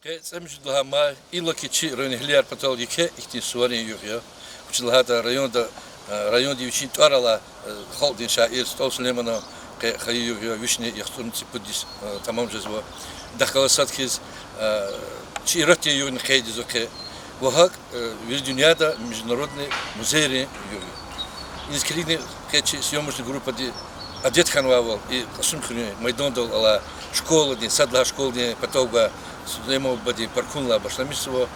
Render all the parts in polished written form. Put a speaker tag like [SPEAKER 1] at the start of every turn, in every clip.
[SPEAKER 1] Самждла ма илоки чи районхлияр патол яке ихти суарин югя. Училхата район дивчин тарала халдин шаир стол Сулеймана хай югя вишне яхтунци подис тамам жазва. Дахаласат хиз чи рати югн хайдизоке. Вахак в дуньяда международный музей югя. Инскридни кечи съемочная группа ди Адет Ханвавал и Касумхуни Майдондал ала школа ди садла школа ди патолга Сулеймов бади паркунла башламисово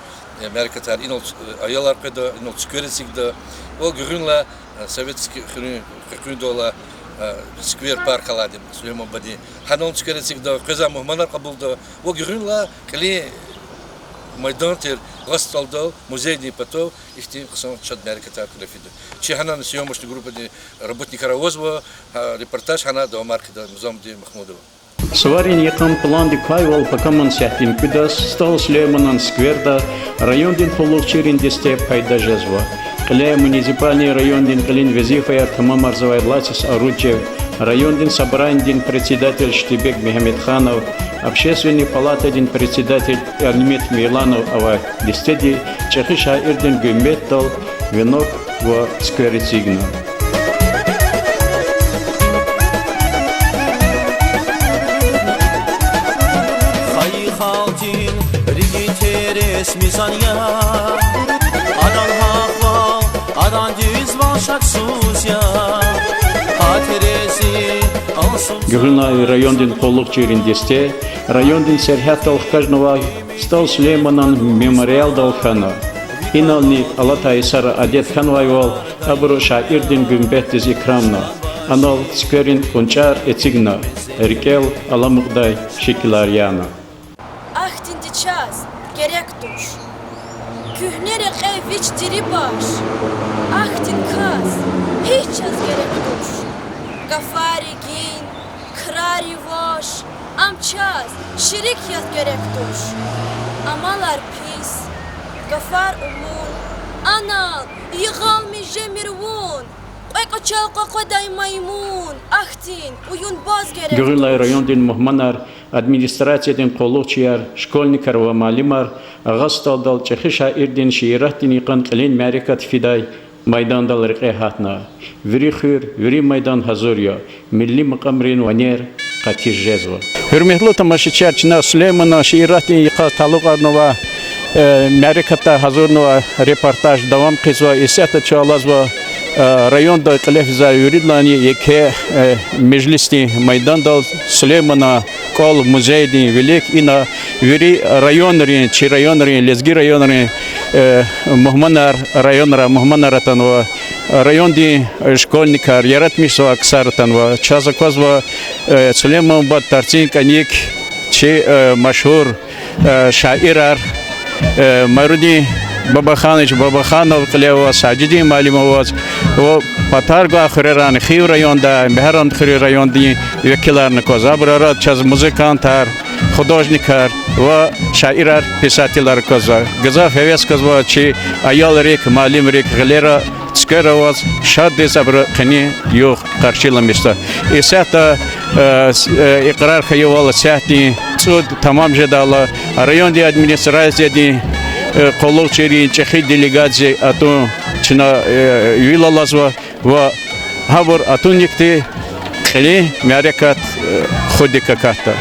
[SPEAKER 1] Америкатар инол аялар педа инол скверецигда ол гүрүнла советский хрюндола сквер парк аладим Сулеймов бади ханон скверецигда каза мухманар кабулда ол гүрүнла кали Майдонтер гасталдал музейный потов ихти касан шад Америкатар кулефида чи ханан съемочная группа ди работник Равозова репортаж хана до маркета музом ди Махмудова.
[SPEAKER 2] Сварин якам план ди кайвал покаман сяхтин кудас стал Сулейманан скверда район дин полукчерин дисте пайда жазва. Кале муниципальный район дин калин везифая тамам арзавайдлатис орудие район дин собрание дин председатель Штибек Мехмедханов, общественный палата дин председатель Арнимет Миланов, ава дистеди чехиша ирдин гюметтал венок в сквере цигна. Гюрнай райондин полук чериндесте, райондин серхатал каждого стал Сулейманан мемориал далхана. Инални Алатай Сара Адет Ханвайвал абру шаирдин гумбеттиз икрамна. Анал скверин кончар эцигна. Рикел аламугдай шикиларьяна.
[SPEAKER 3] Ахтинди час gerek duş. Kühnere keyfiç diri baş. Ahtin kaz hiç az gerek duş. Gafari gin, krari vaş. Amçaz şirik yat gerek duş. Amalar pis, gafar umun. Anal yığalmi jemirvun. Qoyqaçal qoqaday maymun. Ahtin uyun baz gerek duş.
[SPEAKER 2] Гюрнай райондин мухманар администрациядин коллукчияр, школьникар ва малимар агасталдал чехиша ирдин шиираттин иқан қилин мәрикат фидай майдандал рикехатна. Вири хюр, вири майдан хазурья, милли мақамрин ванер қатир жезва. Hürmetli tamaşaçılar, Süleyman'a şiiratin iqa taluqarnova mərikata hazırnova reportaj davam qizva isata çalazva rayonda qilefza yuridlani yeke meclisni maydandal Süleyman'a kol muzeydi velik ina veri rayonrin çi rayonrin lezgi rayonrin muhmanar rayonra muhmanaratanova rayondi школьникар yaratmışsa aksartanova çazakozva Süleyman bad tartin kanik çi maşhur şairar Marudi Babakhanov Klevo Sajidi Malimov o Patargo Khreran Khiv rayonda Mehran Khri rayonda vekilarni kozabrar çaz muzikantar художникар ва шаирар писателар коза газа хевес козва чи аял рек малим рек глера скероваз шадде сабр қани юх қаршиламиста исата иқрар хаявала сяхти суд тамам жедала районди администрацияди коллокчери чехи делегация ату чина юилалазва ва хабар атуникти қили мярекат худика карта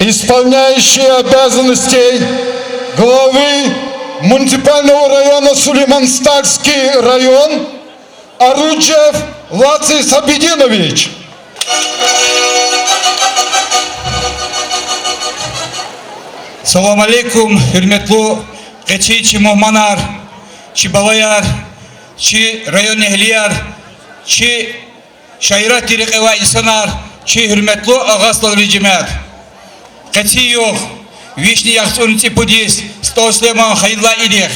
[SPEAKER 4] исполняющий обязанностей главы муниципального района Сулейман-Старский район Аруджев Лаций Сабидинович.
[SPEAKER 5] Салам алейкум, hürmetli keçi muhmanar, çi balayar, çi rayon ehliyar, çi şairat diri eva insanar, çi hürmetli ağaslı rejimler. Keçi yok, vişni yaksun tipudis, stoslema hayırla idik.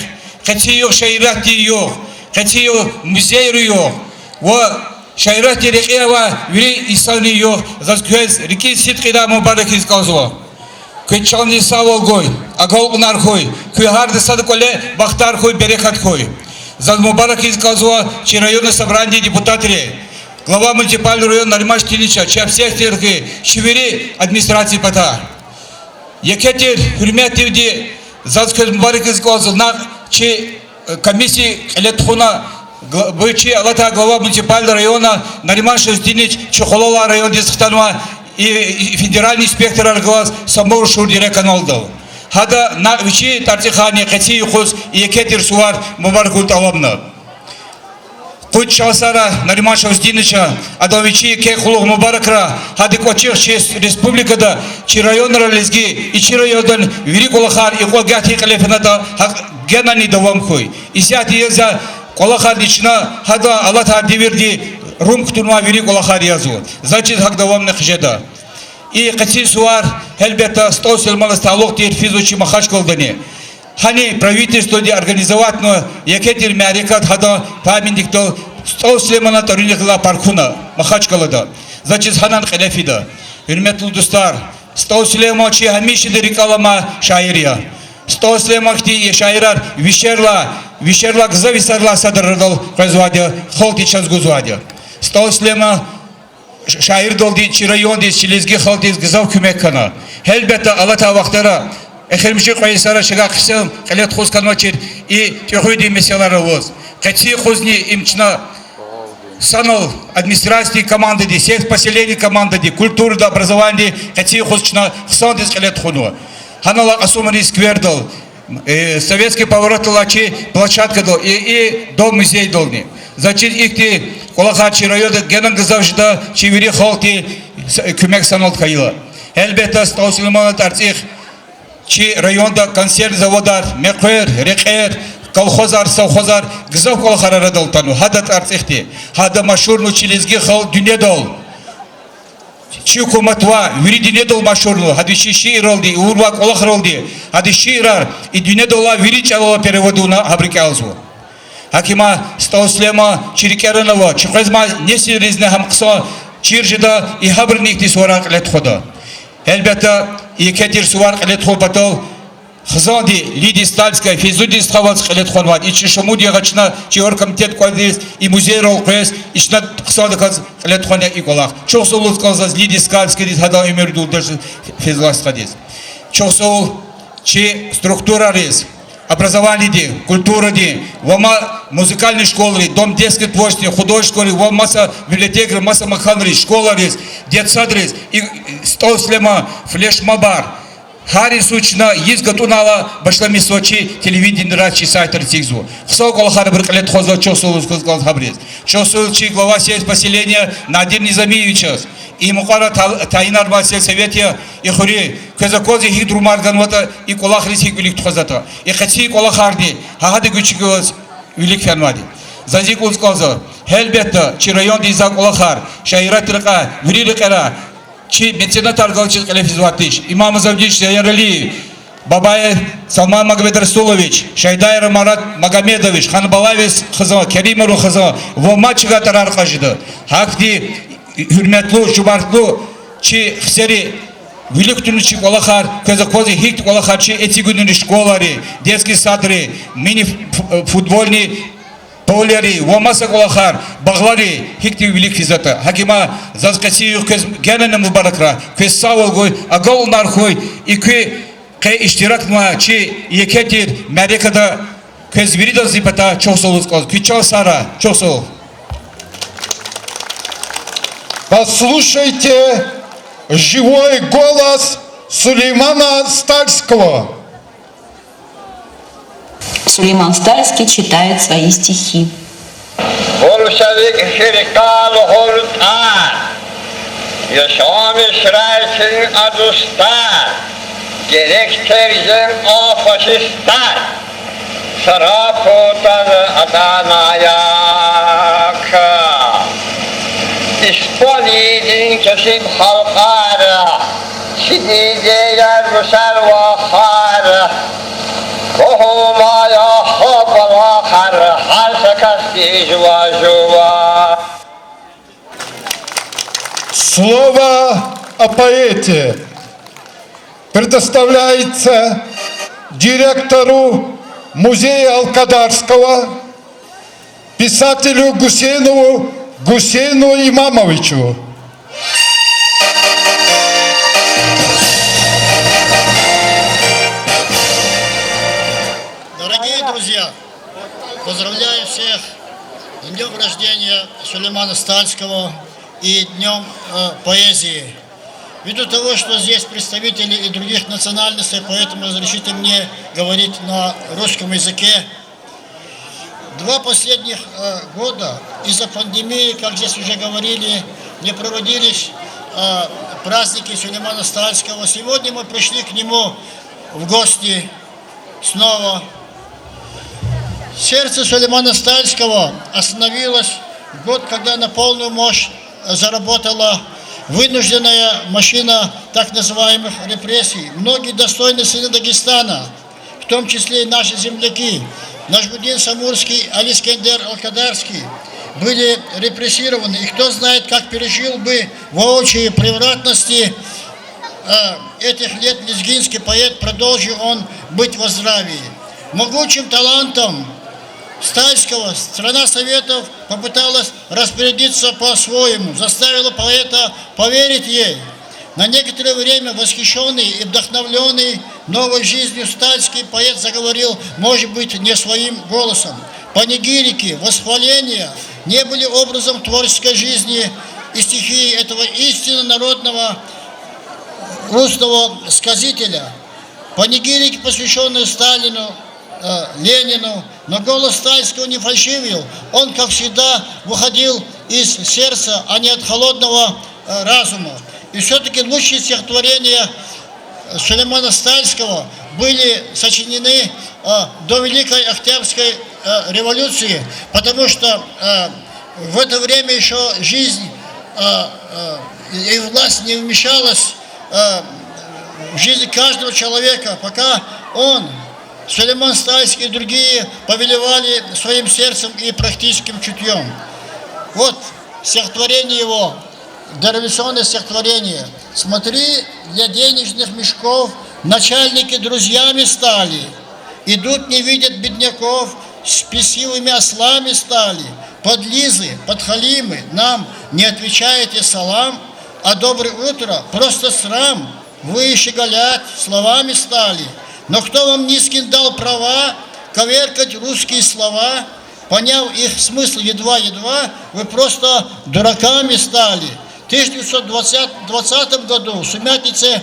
[SPEAKER 5] Keçi yok, şairat diri yok. Keçi yok, müzeyri yok. Ve şairat diri eva viri insanı yok. Zazgöz, riki sitkida mübarek izgazı. Köy çalni savol koy, agal unar koy, köy hardı sadık ole, baktar koy, berekat koy. За Мубарак изказывал, че районное собрание депутатов, глава муниципального района Наримаш Тилича, че всех терки, шевери администрации пота. Екатер, хурмятивди, за Мубарак изказывал, на че комиссии электхуна, бычи Алата глава муниципального района Наримаш Тилич, Чухолола район Десхтанова и федеральный инспектор глаз Самор Шурдире каналдал. Хада на вичи тартихани кати юхус и кетер сувар мубаркут алабна. Кут шасара Наримаш Оздинича, адавичи ке хулух мубаракра, хады кочих честь республикада, чи районра лезги, и чи райодан вирикулахар и колгати калефената генани давам хуй. И сяти еза колахар дична, хада Аллата диверди рум ктурма вирикулахар язу. Значит хак давам нахжеда. И кати суар хелбета стосилмалас талук тир физучи махач колдани. Хани правительство де организовать но якетир мярикат хада памятниктал стосилмана таринихла паркуна махач колда. Значит ханан хелефида. Hürmetli dostlar, stosилма чи хамиши дерикалама шаирия. Stosилма хти шаирар вишерла гзависарла садардал производя холти час гузвадя. Stosилма şair doldu, çirayon çilizgi haldiz güzel kümek kana. Elbette Alata vaktara. Ekhermişi koyisara şiga kısım, kalet khuz kanmaçir i tühüdi meseleleri voz. Kaçı khuzni imçna санал администрации команды, всех поселений команды, культуры, образования, какие хочется хсандис калет хуну. Ханала асумани сквердал, советский поворот лачи площадка дал и дом музей долни. Зачем их ты колахачи районы генан газавжда чивири халти кумек санал кайла. Элбета стаусилмана тартих чи районда консерв заводар, меквер, рекер, колхозар, совхозар, гзав колахара далтану. Хадат артихти, хада машурну чилизги хал дюне дал. Чуку матва, вири дюне дал машурну, хады шишир алди, урва колахар алди, хады ширар и дюне дала вири чалала переводу на абрикалзу. Hakima Stauslema Çirikerenova çıkazma nesirizne ham kısa çirjida i habernikti sorak let khoda. Elbette yeketir sorak let khobatal Хзанди Лидия Стальская физуди стхавац let khonvat içi şamudi gachna çior komitet koydis и музей ролкес içna kısa kaz let khona ikolaq. Çok soluz kazaz Лидия Стальская дис hada ömür duldaş fizlas kadis. Çok sol çi struktura riz образование, культура, вома музыкальные школы, дом детской творчества, художественной школы, вома масса библиотек, масса маханри, школа рез, детсад рез, и столслема флешмобар. Хари сучна есть готунала башлами сочи телевидение рачи сайтер тигзу. Все колхар бркалет хоза чосул сказал хабрез. Чосул чи глава сеть поселения Надир Низамиевич. И мукара тайнар басел совете и хури казакози хидрумарган вата и колахрис хиквилик тхозата. И хачи колахарди хахады гучигос вилик фанвади. Зазик узказа хелбетта чи район диза колахар шаират рqa вириликара чи меценат аргалчи калефизватиш имам Завдич Ярали Бабай Салман Магомед Расулович Шайдайр Марат Магомедович Ханбалавис хаза Керимеру хаза вомачга тарар қажиды. Хакди hürmetli, şubartlı, çi xseri, Велик тунучи колахар, казакози хикт колахар, çi эти günün школари, детский садри, мини футбольни полери, вомаса колахар, баглари, хикти велик физата. Хакима зазкасию кез генене мубаракра, кез саволгой, агал нархой, и кэ иштиракма, çi екетир, мерекада, кез вирида зипата, чосолус коз, кичал сара, чосол.
[SPEAKER 4] Послушайте живой голос Сулеймана Стальского.
[SPEAKER 6] Сулейман Стальский читает свои стихи.
[SPEAKER 7] Bolşevik firkalı hortan, yaşamış reisin adustan, gerek terzim o faşistan, sarapotanı adanaya ka. İspolidin kesip halkara, şidideler müsel vahara, kohumaya hopala kar, halsa kasti juva juva.
[SPEAKER 4] Слово о поэте предоставляется директору музея Алкадарского, писателю Гусейну Имамовичу.
[SPEAKER 8] Дорогие друзья, поздравляю всех с днем рождения Сулеймана Стальского и днем поэзии. Ввиду того, что здесь представители и других национальностей, поэтому разрешите мне говорить на русском языке. 2 последних года из-за пандемии, как здесь уже говорили, не проводились праздники Сулеймана Стальского. Сегодня мы пришли к нему в гости снова. Сердце Сулеймана Стальского остановилось в год, когда на полную мощь заработала вынужденная машина так называемых репрессий. Многие достойные сыны Дагестана, в том числе и наши земляки, Нажмудин Самурский, Али Искендер Алкадарский, были репрессированы. И кто знает, как пережил бы воочию превратности этих лет лезгинский поэт, продолжил он быть во здравии. Могучим талантом Стальского страна Советов попыталась распорядиться по-своему, заставила поэта поверить ей. На некоторое время восхищенный и вдохновленный новой жизнью Стальский поэт заговорил, может быть, не своим голосом. Панигирики, восхваления не были образом творческой жизни и стихии этого истинно народного русского сказителя. Панигирики, посвященные Сталину, Ленину, но голос Стальского не фальшивил. Он, как всегда, выходил из сердца, а не от холодного разума. И все-таки лучшие стихотворения Сулеймана Стальского были сочинены до Великой Октябрьской революции, потому что в это время еще жизнь и власть не вмешалась в жизнь каждого человека, пока он, Сулейман Стальский и другие повелевали своим сердцем и практическим чутьем. Вот стихотворение его, дореволюционное стихотворение. Смотри, для денежных мешков начальники друзьями стали. Идут, не видят бедняков, спесивыми ослами стали. Подлизы, подхалимы, нам не отвечаете салам, а доброе утро просто срам. Вы щеголять словами стали. Но кто вам низким дал права коверкать русские слова, поняв их смысл едва-едва, вы просто дураками стали. В 1920 году в сумятице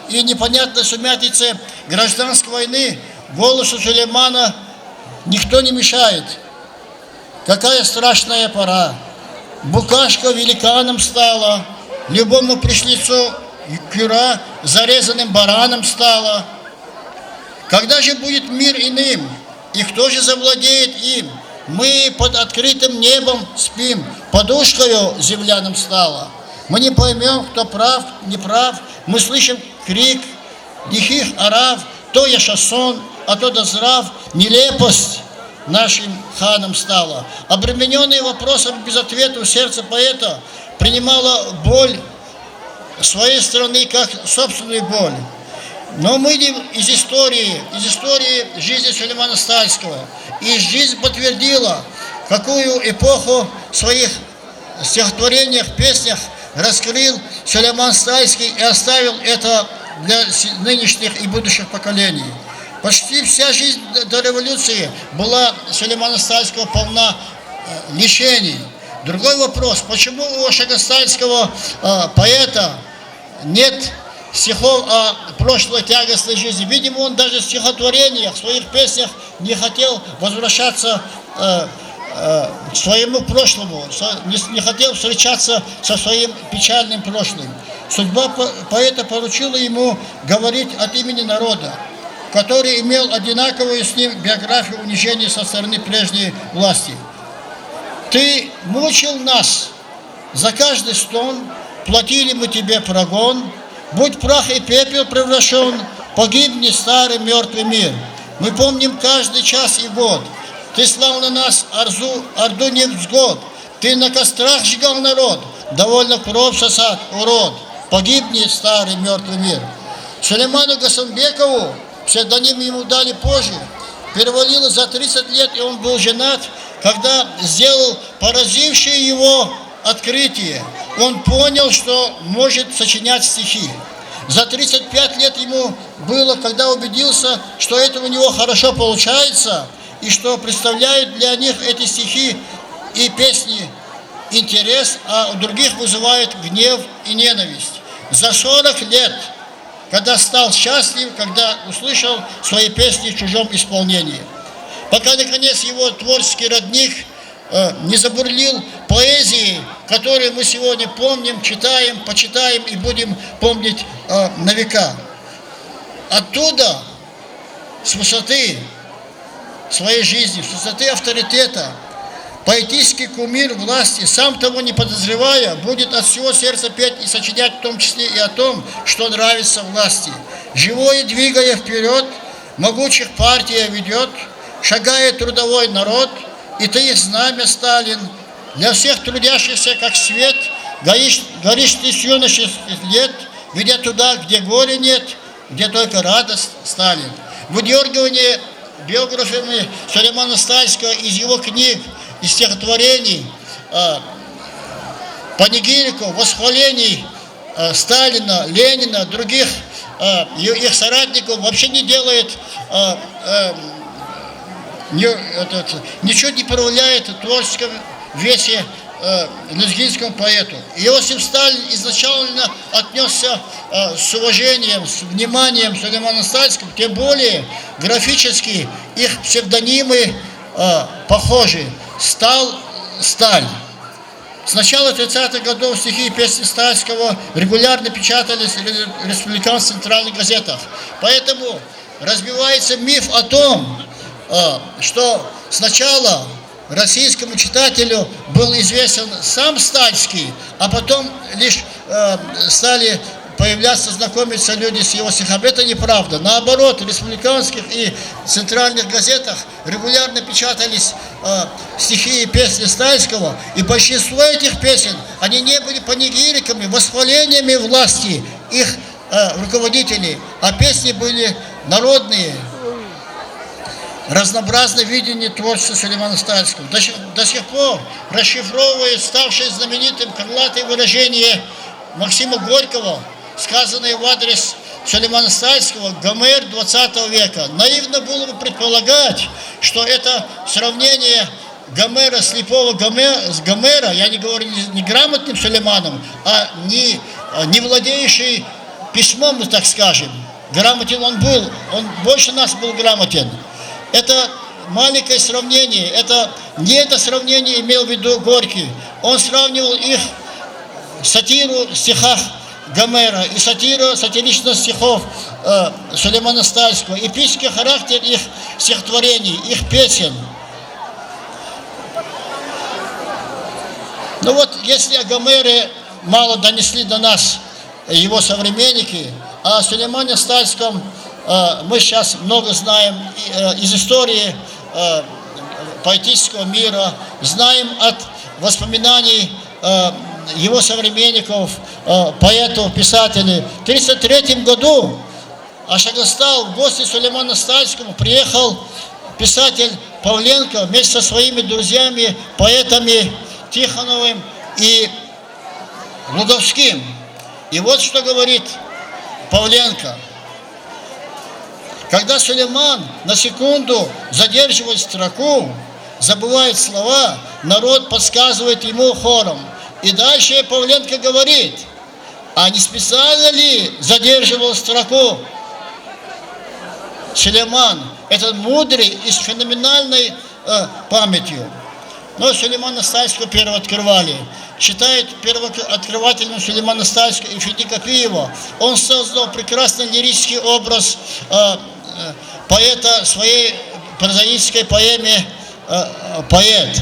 [SPEAKER 8] и непонятной сумятице гражданской войны голосу Сулеймана никто не мешает. Какая страшная пора. Букашка великаном стала, любому пришлицу кюра зарезанным бараном стала. Когда же будет мир иным, и кто же завладеет им? Мы под открытым небом спим, подушкою земляным стала. Мы не поймем, кто прав, не прав. Мы слышим крик лихих арав, то я шансон, а то да здрав. Нелепость нашим ханом стала. Обремененный вопросом без ответа в сердце поэта принимала боль своей страны как собственную боль. Но мы из истории жизни Сулеймана Стальского. И жизнь подтвердила, какую эпоху в своих стихотворениях, песнях раскрыл Сулейман Стальский и оставил это для нынешних и будущих поколений. Почти вся жизнь до революции была Сулеймана Стальского полна лишений. Другой вопрос, почему у Шагостальского поэта нет стихов о прошлой тягостной жизни. Видимо, он даже в стихотворениях, в своих песнях не хотел возвращаться к своему прошлому, не хотел встречаться со своим печальным прошлым. Судьба поэта поручила ему говорить от имени народа, который имел одинаковую с ним биографию унижения со стороны прежней власти. «Ты мучил нас, за каждый стон платили мы тебе прогон, будь прах и пепел превращен, погибни старый мертвый мир. Мы помним каждый час и год. Ты слал на нас орду невзгод, ты на кострах сжигал народ, довольно кровь сосад, урод, погибни старый мертвый мир». Сулейману Гасанбекову, псевдоним ему дали позже, перевалило за 30 лет, и он был женат, когда сделал поразившее его открытие. Он понял, что может сочинять стихи. За 35 лет ему было, когда убедился, что это у него хорошо получается, и что представляют для них эти стихи и песни интерес, а у других вызывают гнев и ненависть. За 40 лет, когда стал счастлив, когда услышал свои песни в чужом исполнении. Пока, наконец, его творческий родник не забурлил поэзией, которую мы сегодня помним, читаем, почитаем и будем помнить на века. Оттуда, с высоты своей жизни, с высоты авторитета, поэтический кумир власти, сам того не подозревая, будет от всего сердца петь и сочинять в том числе и о том, что нравится власти. Живое двигая вперед, могучих партия ведет, шагает трудовой народ, и ты их знамя, Сталин. Для всех трудящихся, как свет, горишь ты с юношеских лет, ведя туда, где горя нет, где только радость, Сталин. Выдергивание биографиями Сулеймана Стальского из его книг, из стихотворений, панигириков, восхвалений Сталина, Ленина, других их соратников вообще не делает, ничего не проявляет в творческом весе лезгинскому поэту. Иосиф Сталин изначально отнесся с уважением, с вниманием к Сулейману Стальскому, тем более графически их псевдонимы похожи. Сталь. С начала 30-х годов стихи и песни Стальского регулярно печатались в республиканских центральных газетах. Поэтому разбивается миф о том, что сначала российскому читателю был известен сам Стальский, а потом лишь стали появляться, знакомиться люди с его стихами. Это неправда. Наоборот, в республиканских и центральных газетах регулярно печатались стихи и песни Стальского, и большинство этих песен, они не были панигириками, восхвалениями власти их руководителей, а песни были народные, разнообразное видение творчества Сулеймана Стальского. До сих пор расшифровывая ставшее знаменитым крылатое выражение Максима Горького, сказанное в адрес Сулеймана Стальского, Гомер 20 века. Наивно было бы предполагать, что это сравнение Гомера, слепого Гомера, я не говорю не грамотным Сулейманом, а не владеющий письмом, так скажем. Грамотен он был, он больше нас был грамотен. Это маленькое сравнение, не это сравнение имел в виду Горький. Он сравнивал их сатиру в стихах Гомера и сатиричных стихов Сулеймана Стальского, эпический характер их стихотворений, их песен. Ну вот, если о Гомере мало донесли до нас его современники, а о Сулеймане Стальском мы сейчас много знаем из истории поэтического мира, знаем от воспоминаний его современников, поэтов, писателей. В 1933 году Ашагастал в гости Сулейману Стальскому приехал писатель Павленко вместе со своими друзьями, поэтами Тихоновым и Луговским. И вот что говорит Павленко. Когда Сулейман на секунду задерживает строку, забывает слова, народ подсказывает ему хором. И дальше Павленко говорит: А не специально ли задерживал строку Сулейман, этот мудрый и с феноменальной памятью? Но Сулеймана Стальского первого открывали. Считает первооткрывателем Сулеймана Стальского и Фети Копиева. Он создал прекрасный лирический образ поэта в своей прозаической поэме «Поэт».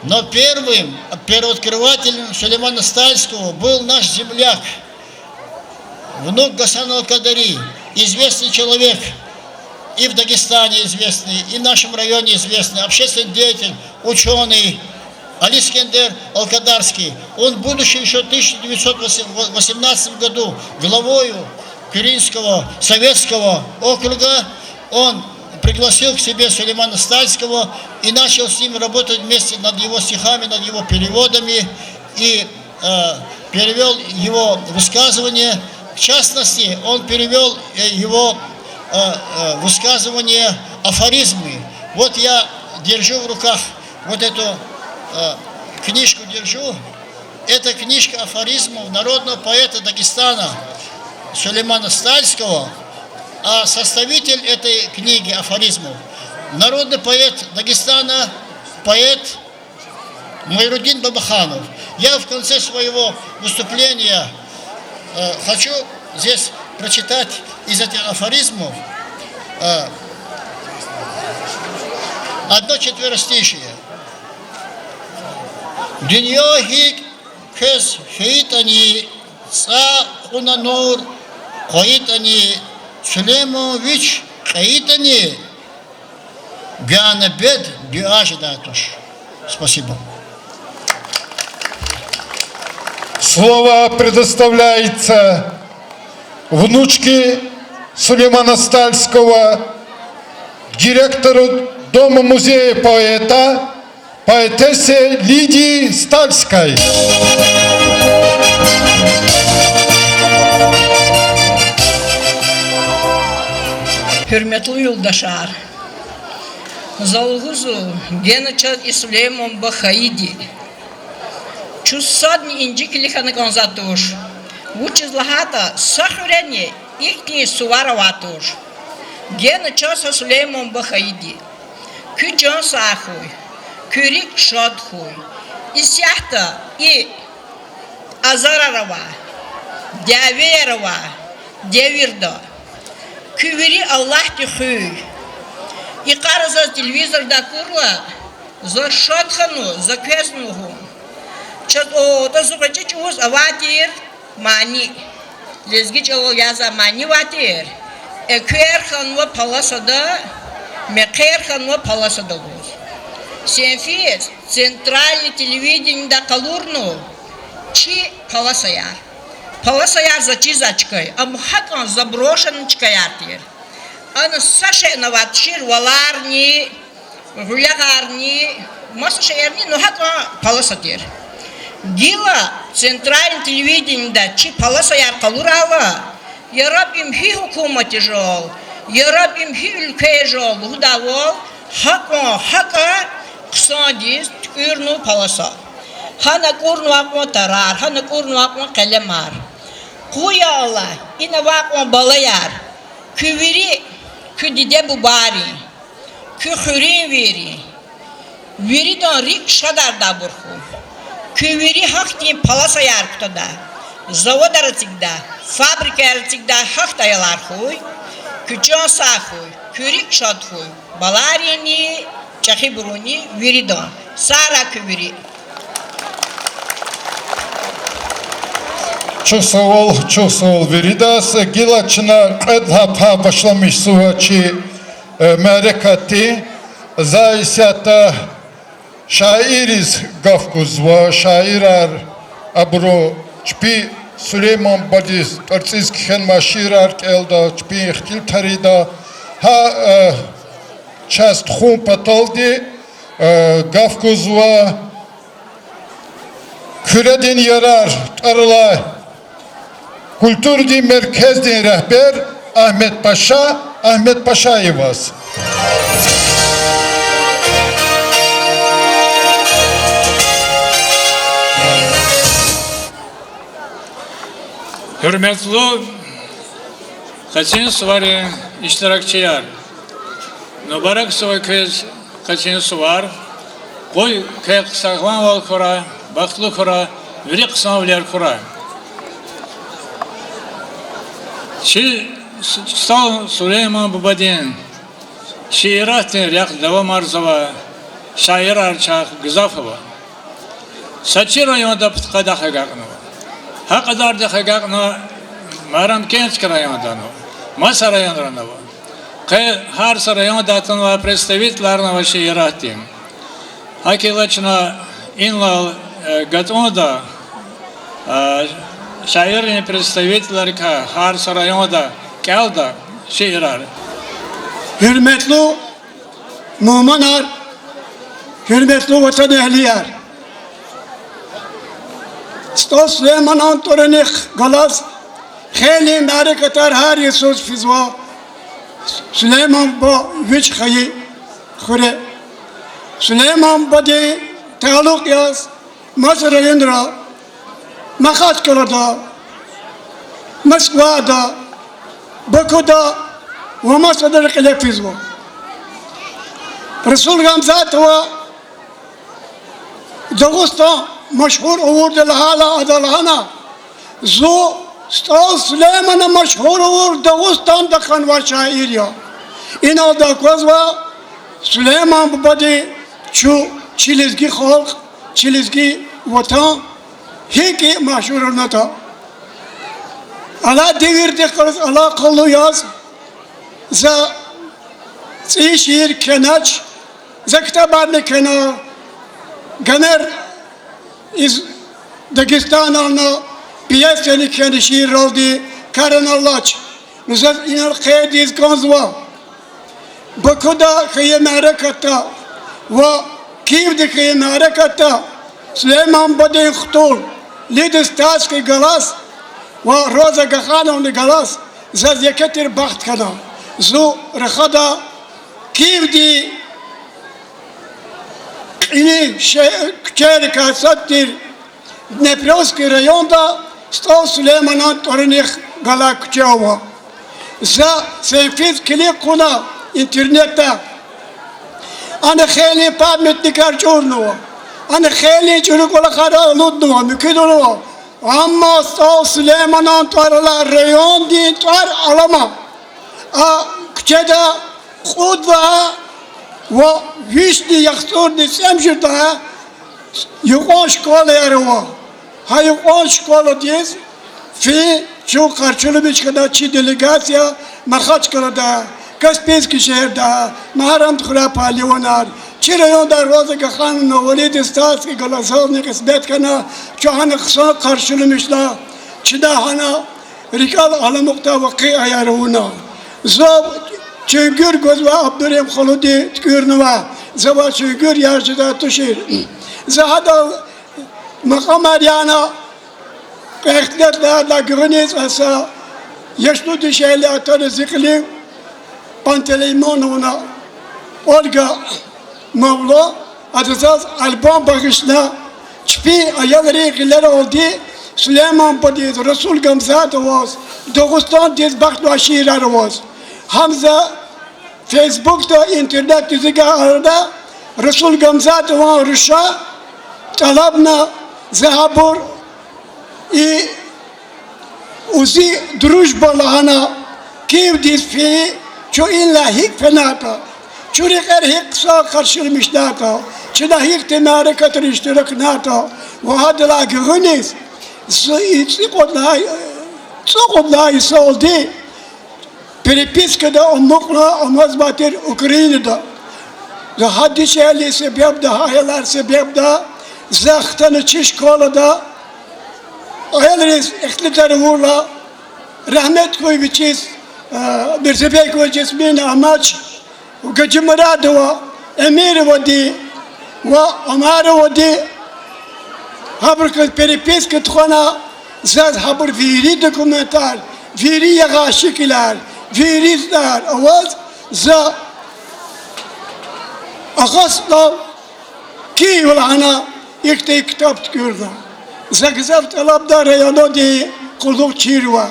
[SPEAKER 8] Но первооткрывателем Сулеймана Стальского был наш земляк, внук Гасана Аль-Кадари, известный человек, и в Дагестане известный, и в нашем районе известный, общественный деятель, ученый, Али Искендер Алкадарский. Он, будучи еще в 1918 году главою Кюринского советского округа, он пригласил к себе Сулеймана Стальского и начал с ним работать вместе над его стихами, над его переводами, и перевел его высказывания. В частности, он перевел его высказывания афоризмы. Вот я держу в руках вот эту книжку держу. Это книжка афоризмов народного поэта Дагестана Сулеймана Стальского, а составитель этой книги афоризмов народный поэт Дагестана, поэт Майрудин Бабаханов. Я в конце своего выступления хочу здесь прочитать из этих афоризмов одно четверостишие. Дуньёхи кэс хейтани ца хунанур коитани Сулеймович хейтани ганабед биажидатуш. Спасибо.
[SPEAKER 4] Слово предоставляется внучке Сулеймана Стальского, директору Дома-музея поэта, поэтессе Лидии Стальской.
[SPEAKER 9] Hürmetli yoldaşlar, Залгузу Геночат и Сулейман Бахаиди. Чусадни инджикли ханаконзатуш. Вучизлахата сахурени ихни сувараватуш. Геночат со Сулейман Бахаиди. Кючон сахуй, кюрик шадхуй. Исяхта и Азарарава, Дяверова, Девирда. Küveri Allah tühü. İkar za televizor da kurla, za şathanu, za kesnuhu. Çat o da zukaçı çuğuz avatir mani. Lezgiç o yaza mani vatir. Ekher hanwa palasada, mekher hanwa palasada guz. Senfiz, центральный телевидение да калурну, чи паласаяр. Паласаяр за чизачкой, а мхакан заброшеночкой артир. Ана саше наватшир валарни, гулягарни, масашерни, но хакан паласатир. Гила центральное телевидение да чи паласаяр калурала, яраб им хи хукумати жол, яраб им хи ülke жол, худавол, хакан хака ксандис ткурну паласа. Хана курну акма тарар, хана курну акма калемар. Куя Allah, ina vakma balayar, küviri, küdide bubari, kühürin veri, veri don rik şadar da burhu, küviri hak din palasa yar kutada, zavod aracıkda, fabrika aracıkda hak dayalar huy, küçön sağ huy, kürik şad huy, balarini, çakı buruni, veri don, sara küviri.
[SPEAKER 4] Чувствовал Веридас, Гилачна, Эдхапа, Башламишсувачи, Мерекати, Зайсята, Шаирис Гавкузва, Шаирар, Абро, Чпи, Сулейман Бадис, Тарцизки Хенмаширар, Келда, Чпи, Хтилтарида, Ха, часть Хум Паталди, Гавкузва, Küredin yarar, tarla, Kültürdi merkezdi rehber Ahmet Paşayevaz.
[SPEAKER 5] Hürmetli kaçıncı suvarı iştirakçılar. Nubarak suvarı kaçıncı suvar. Koy kek sakvan ol kura, baklı kura, veri kısmavler kura. Stal Süleyman Babadin, şiiratın yak devam arzava, şair arçak gızafava. Saçı rayonda pıtkada hagakna. Ha kadar da hagakna maram Kençki rayonda no. Masa rayonda no. Har rayonda tanva представителарного şiiratın. Hakilachna inlal Гатонда şairinin представителleri Har rayonda geldi şiirler.
[SPEAKER 10] Hürmetli muhmanar, hürmetli vatan ehliyer. Stos Süleyman Torenik Galas, Kheli Merekatar her Yesus Fizva, Süleyman bu üç hayı kure. Süleyman badi tealuk yaz, Masra Yendra, Makhatkala'da, Moskva'da, Baku'da ve Masra'da kile Fizva. Resul Gamzat ve Dağıstan مشهور أورد الحالة أدلهنا زو ستال سليمان مشهور أورد داغستان دخان وشاعريا إن هذا كوزوا سليمان ببدي شو چیلزگی خلق چیلزگی وطن هیکی مشهور نتا Allah devirdi kız Allah kallı yaz za şiir kenaç za kitabarlı kenar ganer iz Dagestan'ın piyaseni kendi şiir oldu karın Allah'ç nuzat inar kaydiz kanzva Baku'da kıyım harekata ve Kiev'de kıyım harekata Süleyman Badin Khutul Lidis Taşki Galas ve Roza Gakhanov'ni Galas zaz yeketir baht kana zu rekhada Kiev'de ini küçük kasattir Dneprovski rayonda Stal Süleyman'ın torunu Gala Küçüova za senfiz kilik kuna internette ana khayli pametnikar çornuva ana khayli çocuk ola khara ludnuva müküdnuva amma Stal Süleyman'ın torunu rayon din tor alama a küçede kudva ve vişni yaksturni semjirda yuqon şkola yarıva ha yuqon şkola diyiz fi şu karşılıbıçkada çi delegasya Makhatkala'da Kaspiyski şehirde Maharam Tkura Palyonar çi rayonda Roza Gakhanov'na Valid Statski Galasovni kısmet kana çoğanı kısa karşılımışla çida hana rikal alamukta vakı ayarına zob Çüngür gözve Abdurrahim Khaludi tkürnüva zava çüngür yarjıda tuşir zahada makam ariyana ehtiyatle la güveniz asa yaşlı düşeyli atanı zikli Panteleimonovna Olga Mavlo adısaz albüm bakışla çipi ayalları gilleri oldu Süleyman Badiz Resul Gamzat oğuz Dağıstan diz baktı şiirler oğuz Hamza Facebook'ta internet düzgahında Resul Gamzat ve Rüşa talabna zahabur i uzi drujba lahana kiv disfi ço illa hik fenata çurikar hik sa karşılmış data çida hik temare katır iştirak nata ve hadla günis sıkıdlay soldi Перепискада омукла омазбатер Украинада. За хадишели себебда, хайалар себебда, захтаны çi şkolada ayalriz ihtitari vurla rahmet koy biçiz bir sebek koy cismini amaç gacı muradova emir vadi ve amar vadi haber kız peripiska tkona zaz haber viri dokumentar viri yagaşikiler Virizler avaz za ağasla ki ulana ikte kitap tkürda za güzel talabda rayonu di kulluk çirva.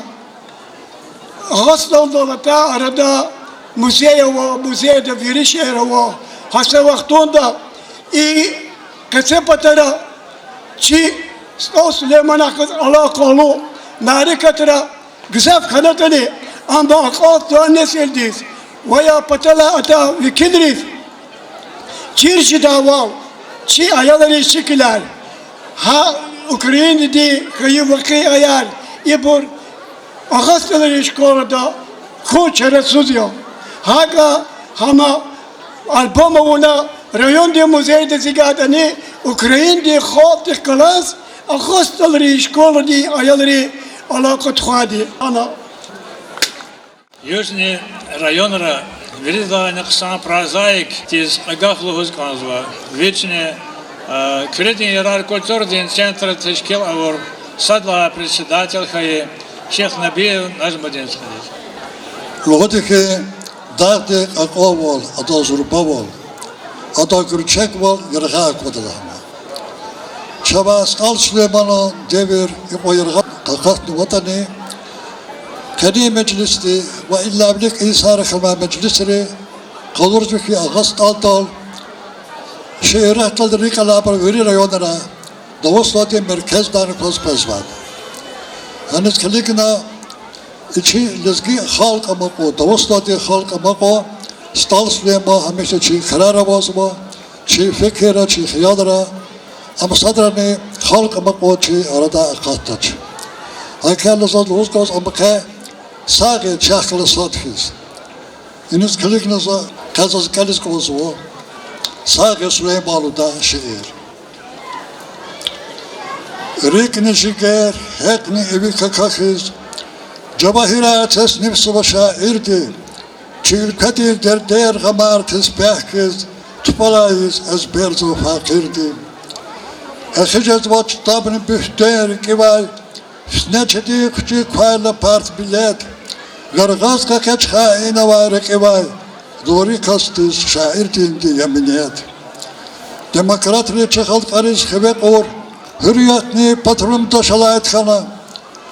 [SPEAKER 10] Aslında da arada müzeye var, müzeyde bir şehre var. Hasta vaktinde kese patara çi Süleyman Akız alakalı narikatara güzel kanatını ama akıl doğan nesildiz. Veya patala ata vikidriz. Çirçi dava, çi ayaları şikiler. Ha Ukrayna di kayı vakı ayar. İbur ağaçları işkolada kuçere suzuyor. Haga hama alboma ona rayon di müzeyde zigadani Ukrayna di halk di klas ağaçları işkolada di ayaları alakat khadi. Ana
[SPEAKER 11] Южный районра виризда нексан празаик тиз агафлухуз канзва. Вечне кредин ярар культурдин центр тешкил авор садла председатель хае Шейх Набиев Нажмадин сказал.
[SPEAKER 12] Логодихе дагде аковол, ада зурбавол, ада гурчеквол ярга кодалама. Чабас ал Süleyman'a devir yapayırga takat vatani Kedi meclisi ve illa bilik İsa'rı kılma meclisleri kalırcı ki ağast altal şehir ahtalları kalabar veri rayonlara Davoslatı merkezden kospazvan. Henüz kilikina içi lezgi halk amako, Davoslatı halk amako Stal Süleyman hamisha çi karara vazma, çi fikira, çi hiyadara ama sadrani halk amako çi arada akattaç. Haykallı zat uzgaz amaka Sage çaklı satfiz. İniz kiliknaza kazaz kalis kozu. Sage Süleymanlı'da şiir. Rikni şiker, hekni evi kakakiz. Cabahira tesnif sıva şairdi. Çilkadir der gamar tesbihkiz. Tupalayız ezberzu fakirdi. Ekicez vaç tabını bühter kivay. Fsneçedi küçük fayla part bilet. Gargaz kakeç haine varık evay. Doğru kastız şair dindi yeminiyet. Demokrat reçe halk arız xebek or. Hürriyetni patron taşalayet khana.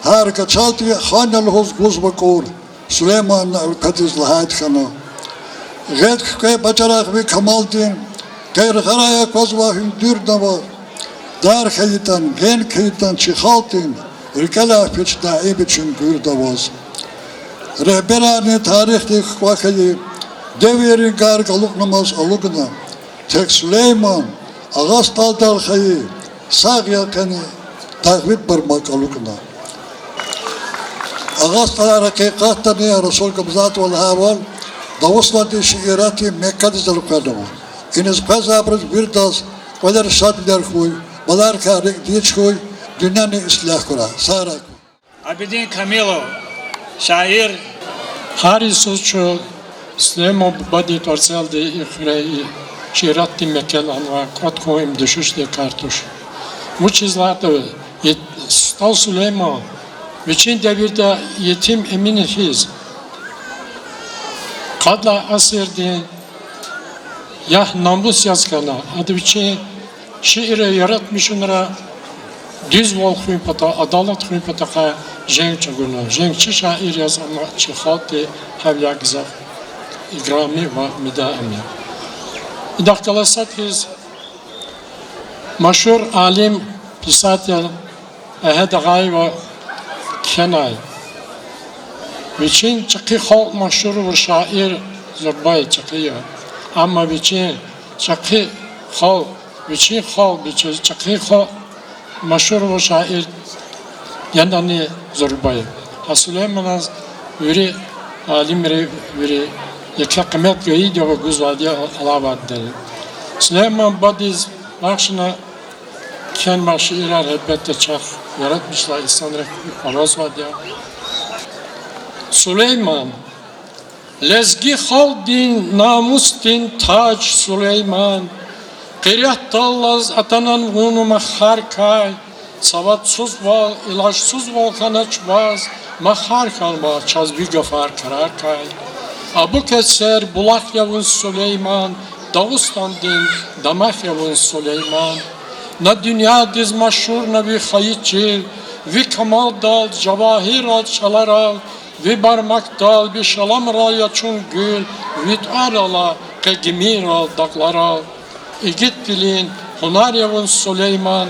[SPEAKER 12] Her kaçaltı hanel hoz guzbak or. Süleyman al-Kadiz lahayet khana. Ged kükay bacarak ve kamal din. Gayr garaya kozva hündür dava. Dar kayitan, gen kayitan çıhaltin. Rikala piç daib için gürdavoz. Rehberani tarihte vakayı deviri gargalık namaz alugna. Tek Süleyman ağas taldal hayı sağ yakını takvit barmak alugna. Ağas tala hakikatani Resul Kabzat vel haval Davoslatı şiirati Mekke'de zalukadama. İniz pezabırız bir das kadar şadler koy. Balar karik diç koy. Dünyanı ıslah kura. Sarak.
[SPEAKER 11] Abidin Kamilov şair
[SPEAKER 13] Hari Suzcu Süleyman Badi Torsel'de ihreyi şiiratti Mekkel anva kot koyum düşüş de kartuş. Bu çizlerde Stal Süleyman bütün devirde yetim eminiz. Kadla asırdı yah namus yazgana adı için şiiri yaratmışınlara düz vol xuypata, adalet xuypata jeng çaguna, jeng çi şair yazanma çi halti havya güzel igrami ve midaami. İdaktalasat hiz maşhur alim pisatya ehed gay ve kenay. Viçin çaki halk maşhur ve şair zorbay çakiya. Ama viçin çaki halk, viçin halk, viçin çaki halk maşhur ve şair yandani zorbay. Süleyman veri alim veri yekla kıymet göğü diyor ve güzvadiye alabat der. Süleyman Badiz bakşına ken şiirler elbette çak yaratmışlar insanlara araz var diye. Süleyman lezgi hal din namus din tac Süleyman qiriyat tallaz atanan vunu mahar kay savatsız val ilaçsız val kanaç baz mahar kalma çaz bir gafar karar kay Abu Keser bulak yavun Süleyman Dağıstan din damak yavun Süleyman na dünya diz maşhur na bir hayitçil vi kamal dal, cevahir al, çalar al, vi barmak dal, vi şalam ra yaçun gül, vi arala, ke gemir al, dağlar al. İgit bilin, Hunaryevun Süleyman,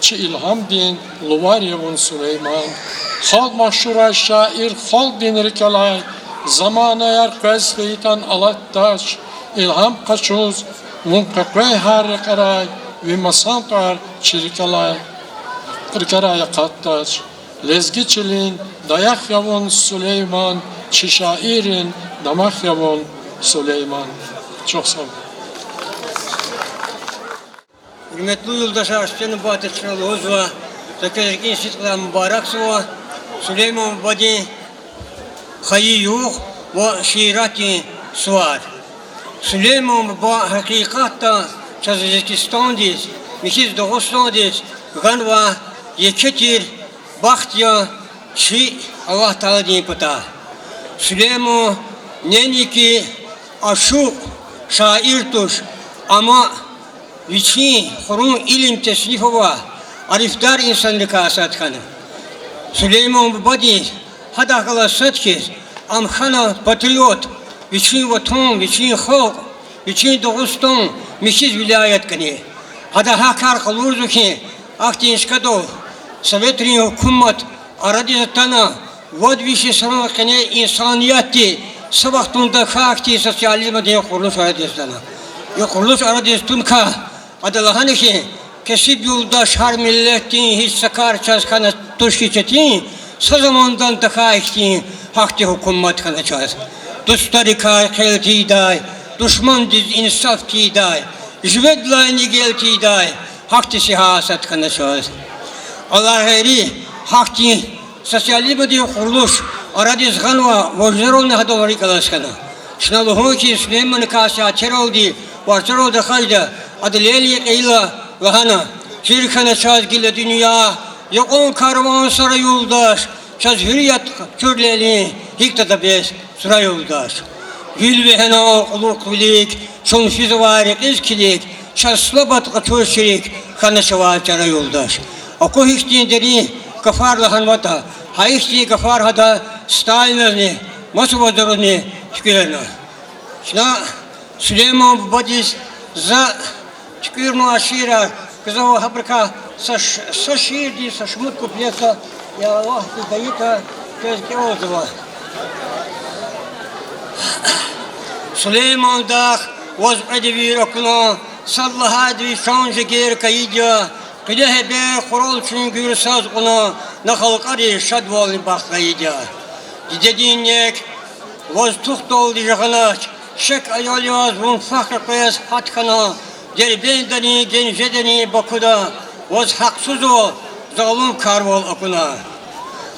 [SPEAKER 13] çi ilham din, Luvaryevun Süleyman. Halk maşhura şair, halk din rikalay, zamana yer kız feytan alattaş, ilham kaçuz, munkakvey har karay, ve masantar çirikalay, rikaraya kattaş. Lezgi çilin, dayak yavun Süleyman, çi şairin, damak yavun Süleyman. Çok sağ olun.
[SPEAKER 14] Hürmetli yoldaşlar, Aslanı Batı Çıralıozva, Zakirkin Şitla Mübarek Suva, Süleyman Badi, Hayyuh ve Şirati Suvar. Süleyman ba hakikatta Çazikistan'dayız, Mikiz Dağıstan'dayız, Ganva, Yeketir, Bahtya, Çi Allah Teala diye pata. Süleyman neniki aşık, şair tuş, ama Viçi, Xurun ilim tesnifova, arifdar insanlık asat kanı. Süleyman Badi, hada kala satkiz, amkhana patriot, viçi vatan, viçi halk, viçi Dağıstan, mikiz vilayet kanı. Hada hakar kalurdu ki, akti inşkado, Sovetri hükümet, aradizatana, vad vişi sana kanı insaniyeti, sabahtunda kakti sosyalizme diye kuruluş aradizatana. Kuruluş aradizatun Adalahane ki kesip yoldaş her milletin hiç sakar çazkanı tuşkiçetin sa zamandan daha ektiğin hakti hükümet kanacağız. Dostları kaykel tiday, düşman diz insaf tiday, jvedlayni gel tiday, hakti siyasat kanacağız. Allah heri hakti sosyalizme diye kuruluş aradiz ganva vajdaron hadavari kalaşkana. Şınalıhu ki Süleyman Kasya Çeroldi, Varçarolda kayda, Adileli Eyla Lahana, Şirkana çazgile dünya, yakon karvan sara yoldaş, çaz hürriyet kürleli, hiktada bez sıra yoldaş. Gül ve hena uluk bilik, son füze varik izkilik, çaz slabat kaçur şirik, kana şava çara yoldaş. Oku hiktiğin deri, kafar lahanvata, hayıktiğin kafar hada, staylerini, masuvadırını, tükürlerine. Şuna Süleyman Badis, za Тькюрну Ашира, казала Хабрика, Саширди, Сашмут куплета, и Аллах Даита, Кезгеозова. Süleyman Dağ, Voz Edevi Okuna, Sallaha Dvi Şanjı Ger Kayidya, Kıdehebe Kurol Çüngür Saz Ona, Nakhalkari Şadvali Baklayidya. Dediğinek, Voz Tuhtol Dijanaç, Şek Ayalyaz, Vun Fakr Kıyas Hatkana, Derbendani, Genjedani Bakuda, Voz haksız o, zalim karval okuna.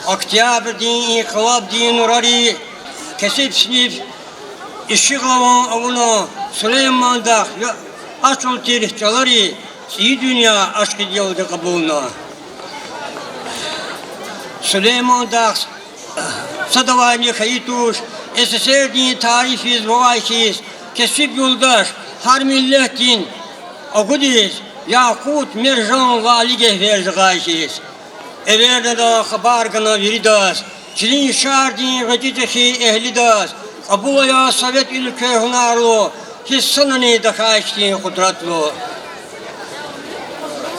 [SPEAKER 14] Oktyabr din, İnkılab din Nurari, Kesip Snif, İşiklavan avuna, Süleyman Dağ, Açıl Terihçaları, İyi dünya aşkı yolda kabuluna. Süleyman Dağ, Sadavani Kayituş, SSR din tarifiz, vavaykiz, Kesip yoldaş, her milletin okudiz, Yakut, Merjan, Valige vercigaykiz. Everde da haber gana veridas, Çilin şardin gacitehi ehlidas, Abulaya Sovet ülke hunarlo, Hissanani dakayştin kudratlo.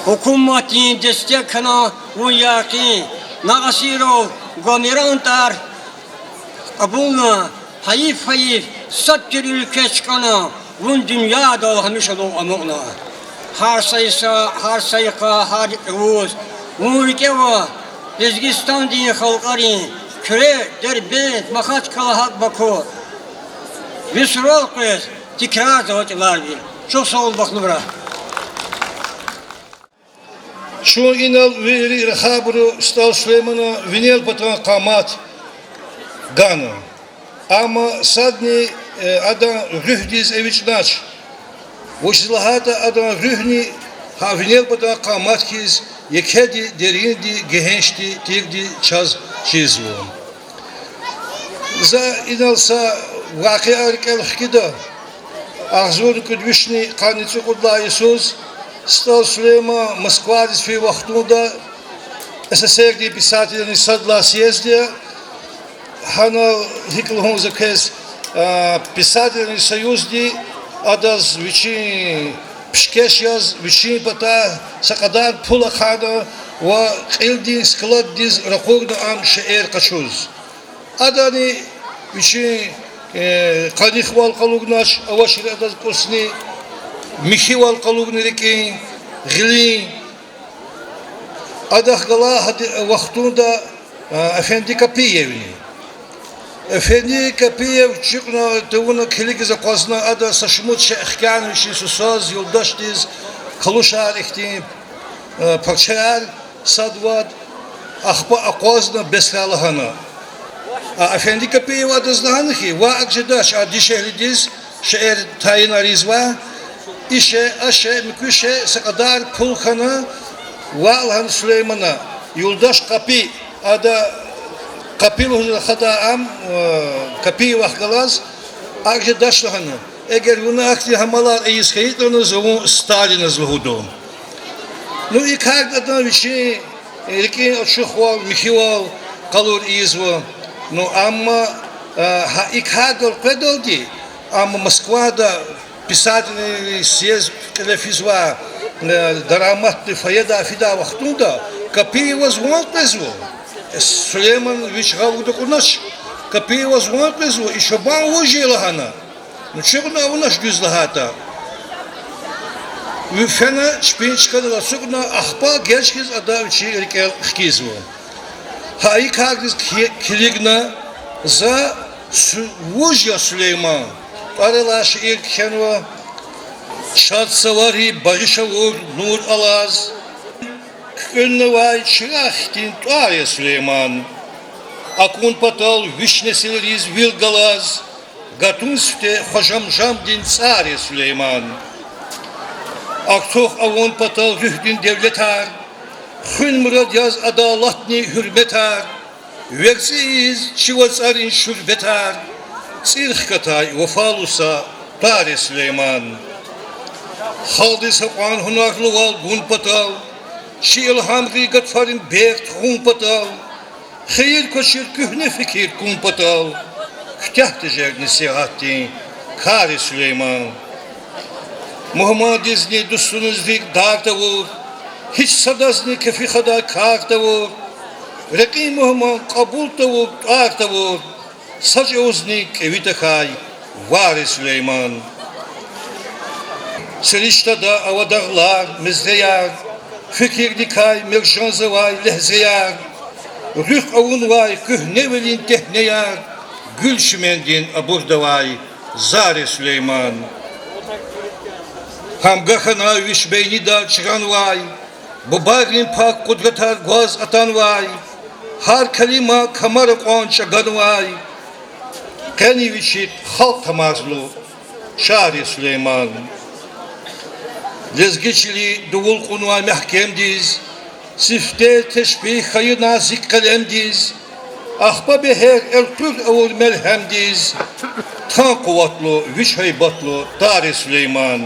[SPEAKER 14] Hükümetin destek kana vunyakin, Nagasirov, Gomirantar, Abulna, hayif hayif, Sattir ülke çıkana, Vun dünyada hamişalı amuna. Har sayısa, har sayıka, har uvuz, Vurikeva, Lezgistan diye halkari, Küre, derbent, makat kalahak baku. Visral kız, tekrar zavacılar bir. Çok sağ ol baklı
[SPEAKER 15] Şu inal veri rehabru stal Süleyman'a vinel patan kamat gana. Ama sadni adam rühdiz eviçnaç. Voşilahata adam rühni ha vinel patan kamat kiz yekedi derindi gehençti tirdi çaz çizvu. За иналса вакиа рикелхкида ахзур кудвишни каницу кудла Иисус стал Сулейма Москва фи вахтуда СССР писателей Садла съезде, Хана Хиклхонза Кез писательный союз ди адаз вичи пшкешяз вичи пата сакадан пулахана ва қилди склад диз рахурда ам шеэр качуз адани вичи қанихвал қалугнаш авашир адаз кусни михивал қалугнирики гили адахгала вахтунда Efendi Kapiyevni. Efendi Kapiyev çıkna tevuna kilik zakazna ada saşmut şehkan işi susaz yoldaş diz kaluşar ihtim parçalar sadvad ahba aqazna beslalahana. Efendi Kapiyev adazlahanı ki va akjadaş adi şehri diz şehir tayin arizva işe aşe müküşe sakadar pulkhana va alhan Süleyman'a yoldaş Kapi ada Kapil hada am Kapi vahgalaz akje daşlahanı. Eğer bunu akti hamalar eyiz kayıtlarını zavun Stalin'e zluhudu. Nu ikak da bir şey erkeğin açıkval, mihival kalur izva. Nu ama ikak orkadoldi. Ama Moskva'da писатели съезд телефизва дараматты фаяда фида вахтунда Капи возможно Сулейман вич гавуду кунаш Капи возможно и шобан ужилахана. Ну чего у нас гюзлахата? Вифена шпинчкада сукна ахпа гершкиз адавчи рикел хкизво. Хай кагиз килигна за ужя Сулейман. Паралаш иркхенва шат савари багишавур нур алаз. Кönnevay çırahtin tuarya Süleyman. Akun patal vişnesiliz vilgalaz. Gatun süte hojamjam din tsarya Süleyman. Aktoh avon patal rühdin devletar. Hün murad yaz adalatni hürmetar. Veksiz çivatsarin şürbetar. Sirh katay vefalusa tarya Süleyman. Haldi sapan hunarlı val gun patal. Şiil hamri gatfarin bert humpatal. Hayır koşur kühne fikir kumpatal. Kütahte jerni sihattin kari Süleyman. Muhammed izni dustunuz dik darda vur. Hiç sadazni kefi hada karda vur. Reki Muhammed kabul da vur arda vur. Sac uzni kevite kay vari Süleyman. Selişta da avadağlar mizdeyar. Fikir dikay merjanzı vay lehzeyar. Rüh avun vay kühnevelin tehneyar. Gül şimendin aburda vay zari Süleyman. Hamgahana vişbeyni da çıran vay. Bubarin pak kudretar guaz atan vay. Har kalima kamarık on çagan vay. Keni vişit halk tamazlu şari Süleyman. Lezgeçli duvul kunva mehkemdiz. Sifte teşbih hayı nazik kalemdiz. Ahbab-ı her elpür avul melhemdiz. Tan kuvatlu, viş haybatlu Tari Süleyman.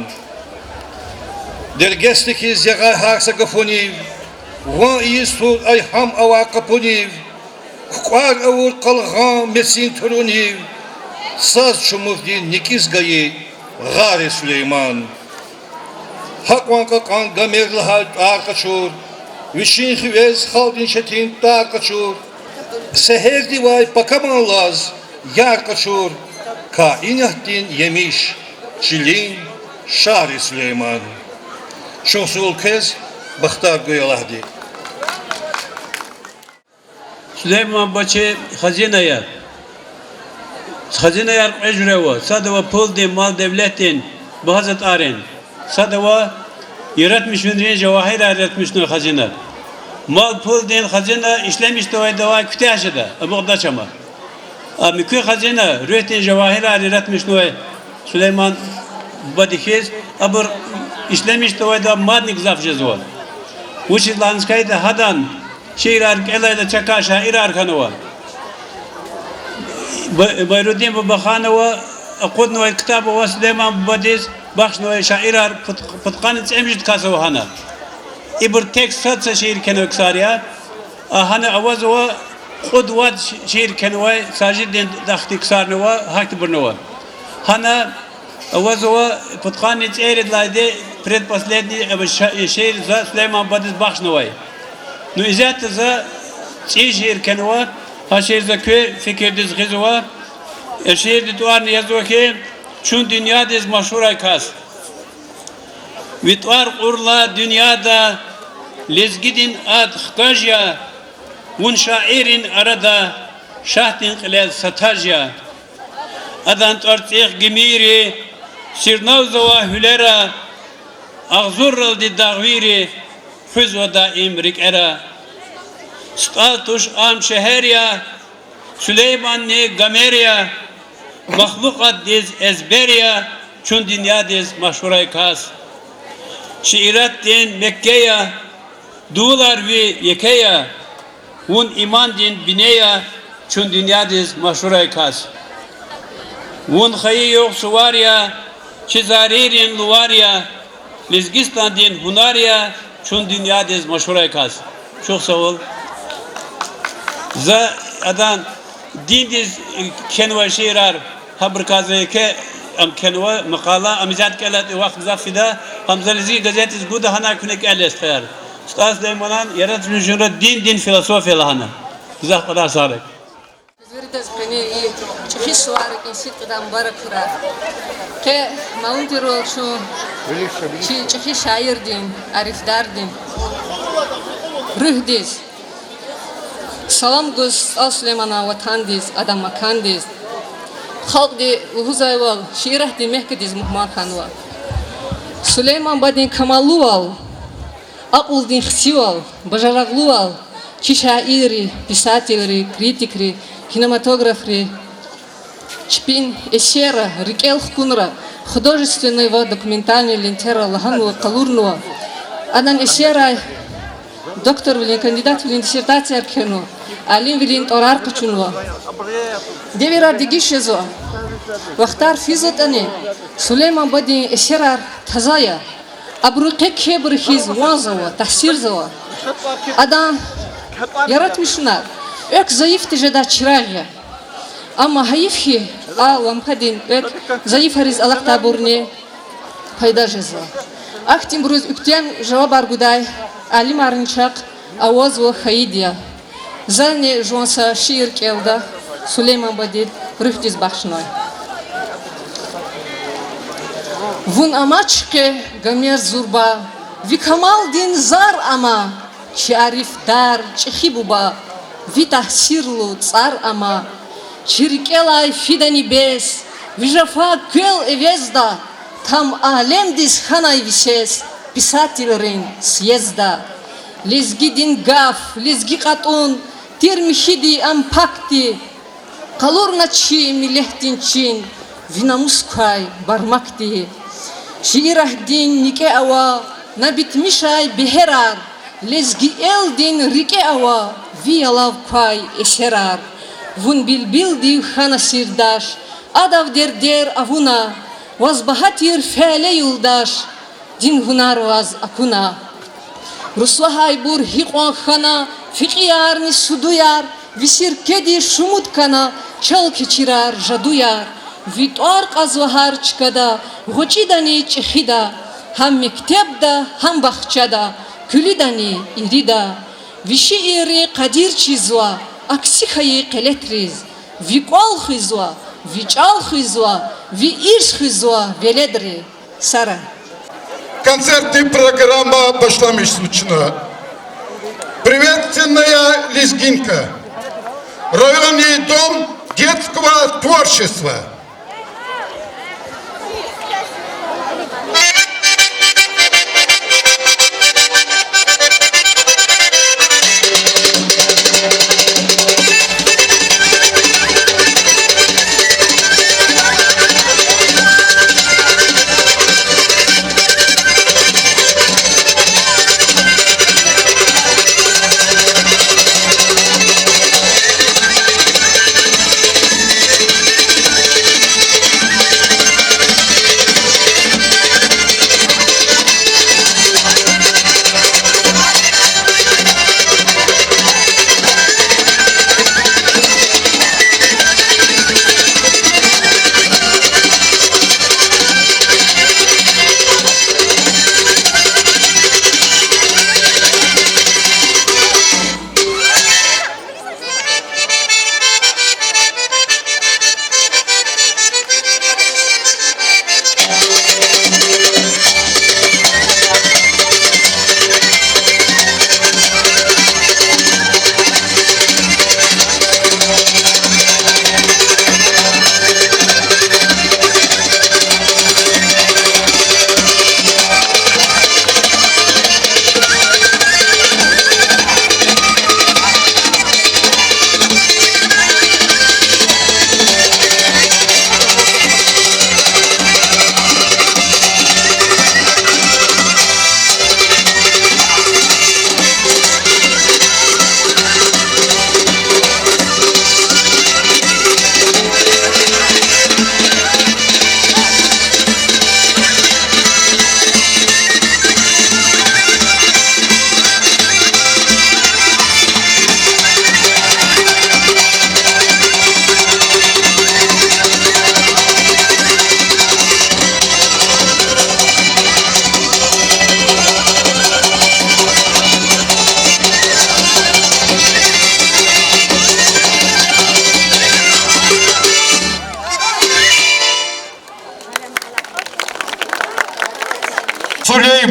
[SPEAKER 15] Dergesteki zegay harsa gafoniv. Van iyi sur ayham ava kaponiv. Kukar avul kalgan mesin turuniv. Saz çumurdi nikiz gayi Gari Süleyman. Hakvanka kan gamerli hal arkaçur. Vişin hivez haldin şetin tarkaçur. Seher divay pakaman laz yar kaçur. Ka inahdin yemiş çilin şari Süleyman. Şonsul kez Bahtar Goyalahdi.
[SPEAKER 2] Süleyman Baçı hazineye. Hazineye ecrevo. Sadava pul din mal devletin. Bu Hazret Aren. Sadava yaratmış ünlüğün cevahir yaratmış nur hazine. Mal pul din hazine işlemiş deva kütahşede. Abuqda çama. Amikü hazine rühtin cevahir yaratmış nur Süleyman Badikiz abur işlemiş deva madnik zafjezwa. Uçi lanskayda hadan şiirar elayda çaka şair arkanova. Bayruddin Babakhanova aqudnu kitabı ve Süleyman Badiz Baxşnoy şairar putqan emjid kasavhana. İbur tek satsa şiir kenök sariya.
[SPEAKER 11] hani avaz o قدوات شير كنوا ساجد دختك صار نوا هاك برنوا هنا وزوا فتقاني تيرد لايدي بريد последний شير ذا سليمان بدز بخش نواي نو إزات ذا شير كنوا ها شير ذا كي فكر دز غزوا شير دوار نيزوا كي شون dünya dez مشهورة كاس ويتوار قرلا dünya da لزجدين آد خطاجيا ون شاعرين أردا شاهدين قلال ستاجيا أدان ترتيخ جميري سيرنوزوا هلرا أغزر الدي داغويري خزوة دائم ركعرا ستالتوش آم شهريا سليمان ني غاميريا مخلوقات ديز ازبريا چون دنيا ديز مشهورة كاس شعيرات دين مكيا دولار وي يكيا ون iman din bineya çün dünyadız maşhuray kas. ون xayı yok suvarya, çizaririn luvarya, Lizgistan din hunarya çün dünyadız maşhuray kas. Çok sağ ol. Za adan din diz kenva şiirar haber kazayke am kenva makala amizat kelat vaqt zafida hamzalizi gazetiz guda hana kunek elesther. Stas Leymanan yaratılışında din filosofiya lahana. Güzel kadar sağlık.
[SPEAKER 16] Zürdes beni çıkış suarı kinsit kadar barakura. Ke mauntirol şu çıkış şair din, arifdar din. Rühdiz. Salam göz al Süleymana vatandiz, adam makandiz. Halk di uhuzayval, şiirah di mehkediz muhman kanva. Süleyman badin kamalluval. Акулдин хсивал, бажараглуал, чи шаири, писатели, критикри, кинематографри, чпин эсера, рикел хкунра, художественного документального лентера лаганного калурного, адан эсера доктор вилин, кандидат вилин диссертация аркену, алим вилин орар качунва. Девера дигишезо, вахтар физотани, Сулейман бадин эсерар тазая, Абруке кебрхиз вазова, тахсирзова. Адам yaratmışlar. Ök zayıf tijeda çırağya. Ama hayıfhi alam kadin ök zayıf hariz alak taburni payda jezva. Aktim bruz üktyen cevap arguday alim arınçak avaz ve haydiya. Zalne jonsa şiir kelda Süleyman Badid rühtiz bakşnoy. Vun amaçke gamer zurba, vikamal din zar ama, çi arifdar, çi hibuba, vi tahsirlu tsar ama, çi rikelay fidani bes, vi jafa köl evezda, tam alem diz hanay vises, pisatilerin syezda. Lezgi din gaf, lezgi katun, tirmihidi ampakti, kalorna çi milehtin çin, vinamuskay barmakti. Şiirah din nike ava, nabitmişay beherar, lezgi el din rike ava, viyalav kay eserar. Vun bilbil di hana sirdaş, adav der avuna, vazbahatir fele yuldaş, din hunar vaz akuna. Ruslahay bur hiqon khana, fiqiyar ni suduyar, visir kedi şumut kana, çal keçirar jaduyar. Vitor qazvahar çıkada, g'ochidani chixida, ham mektebda, ham baxchada, kulidani irida, vishiiri qadir chizwa, aksihayi qeletriz, viqol xizwa, vichal xizwa, viirs xizwa, veledri, sara.
[SPEAKER 4] Концертная программа başlamış случно. Приветственная лезгинка. Районный дом детского творчества.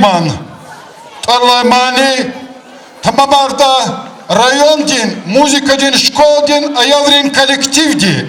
[SPEAKER 4] Süleyman Tarlaymani Tamamarda rayon din, muzika din, şkol din, ayavrin kolektiv di.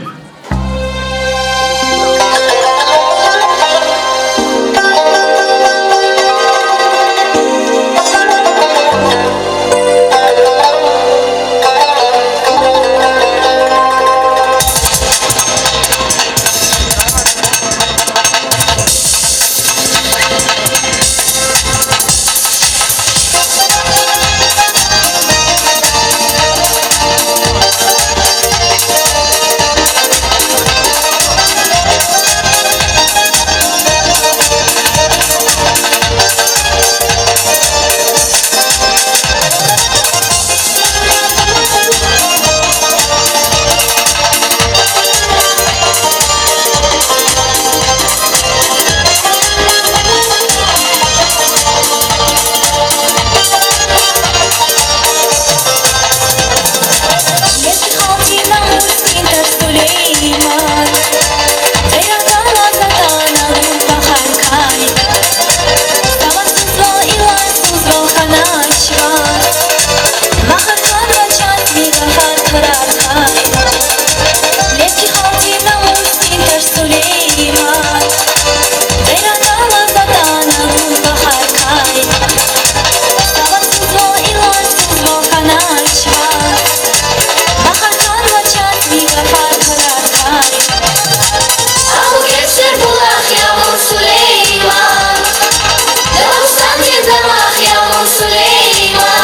[SPEAKER 3] Süleyman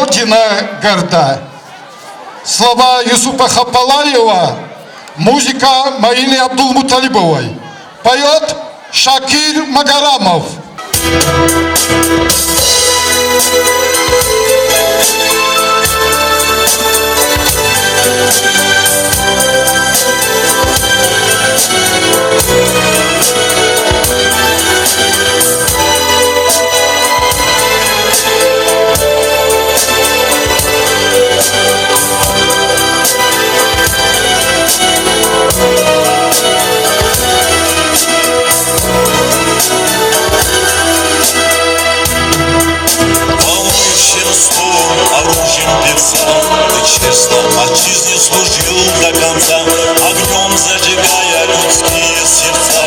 [SPEAKER 4] Родина горда. Слова Юсупа Хапалаева, музыка Марины Абдулмуталибовой. Поет Шакир Магарамов.
[SPEAKER 17] Оружием певца ты честно отчизне служил до конца, огнем зажигая людские сердца.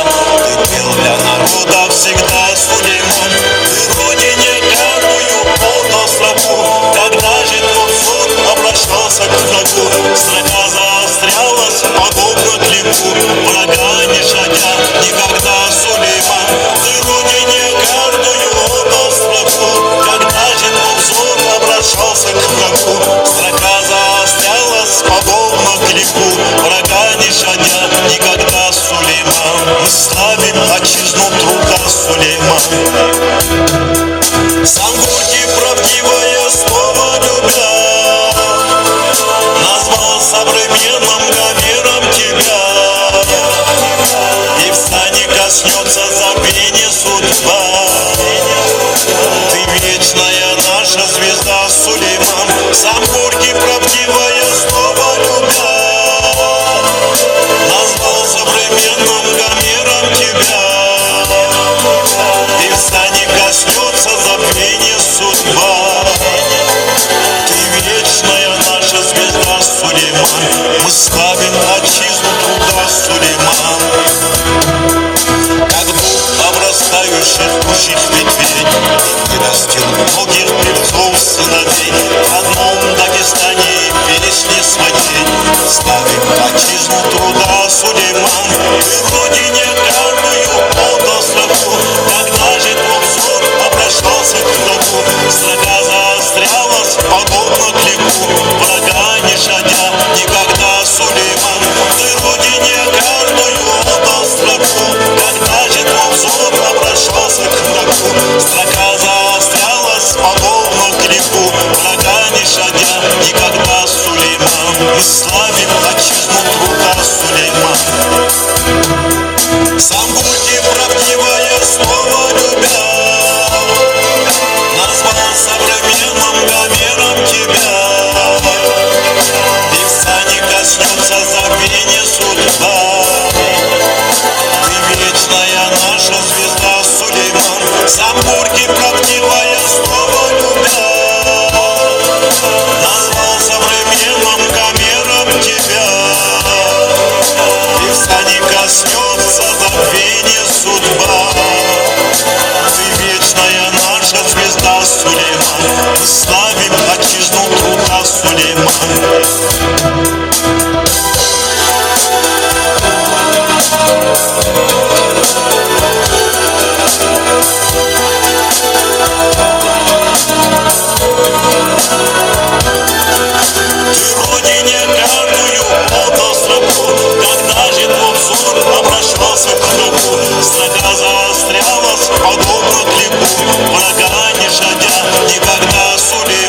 [SPEAKER 17] Ты пел для народа всегда, Сулейман, ты родине каждую отдал строку. Когда же твой взор обращался к врагу, строка заострялась, подобно клинку, врага не щадя никогда, Сулейман, ты родине каждую отдал строку. Когда же твой взор обращался к врагу, строка заострялась, подобно клинку, врага не щадя никогда, Сулейман. Мы славим отчизну труда, Сулейман. Сам горький правдивое слово любя назвал современным Гомером тебя, и в стане коснется забвения судьба. Ты вечная наша звезда, Сулейман. Сам горький правдивое слово любя назвал современным Гомером тебя, и в стане коснется забвения судьба. Ты вечная наша звезда, Сулейман. Мы славим отчизну труда, Сулейман. Как дух обрастающих кущих ветвей, ты растил многих певцов сыновей. В одном Дагестане песни своей славим отчизну труда, Сулейман. Ты родине каждую отдал строку. Когда же твой взор обращался к врагу, строка заострялась, подобно клинку, врага не щадя никогда, Сулейман. Ты родине каждую отдал строку. Когда же твой взор обращался к врагу, строка заострялась, подобно клинку, врага не щадя никогда, Сулейман. Мы славим отчизну труда, Сулейман. Сам горький правдивое слово любя назвал современным Гомером тебя, и в стане коснется забвения судьба. Ты вечная наша звезда, Сулейман. Сам горький правдивое слово любя назвал современным Гомером тебя, и в стане коснется забвения судьба. Ты вечная наша звезда, Сулейман. Мы славим отчизну труда, Сулейман. Ты родине каждую отдал строку. Когда же твой взор обращался к врагу, строка заострялась, подобно клинку, врага не щадя никогда, Сулейман.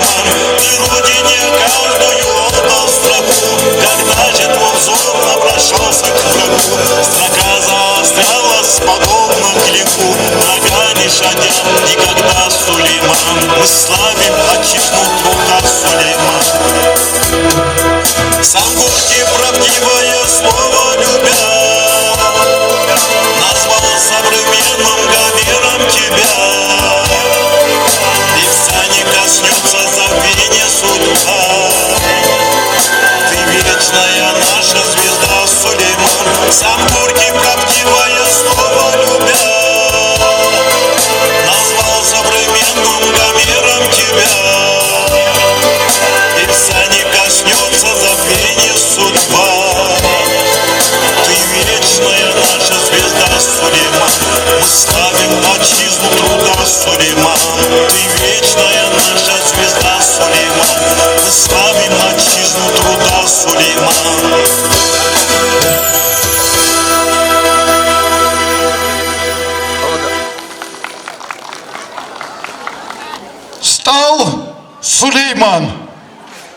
[SPEAKER 4] Сулейман.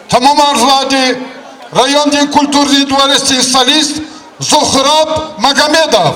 [SPEAKER 4] Tamamladı Rayondin Kulturni Dvarestin solist Zohrab Magomedov.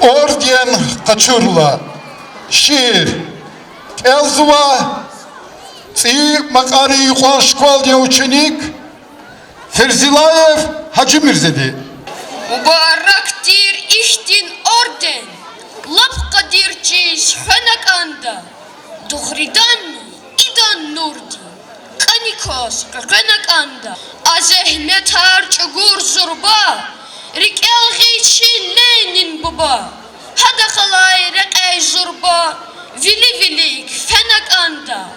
[SPEAKER 4] Орден Качурла, Шир, Элзува, Ци Макари Юхан школден ученик, Ферзилаев Хаджи Мирзеди.
[SPEAKER 18] Мубарактир ихтин орден, Лапкадирчиш Ханаканда, Duhridan idan nurdi Kanikos kakanakanda Azehmet harç gur zurba Rikel geçin Lenin baba Hada kalay rekay zurba Vili vilik fenakanda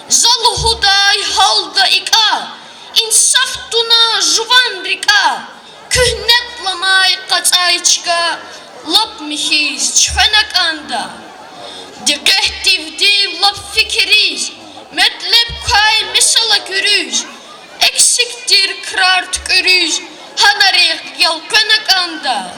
[SPEAKER 18] Zal huday halda ika İnsaf tuna juvan rika Kühnet lamay kaçayçka Lap mihis çfenakanda Dikeh divdiv lap fikiriz Metlep kay misala görüz Eksiktir kırar görüz Hanarik yalkanakanda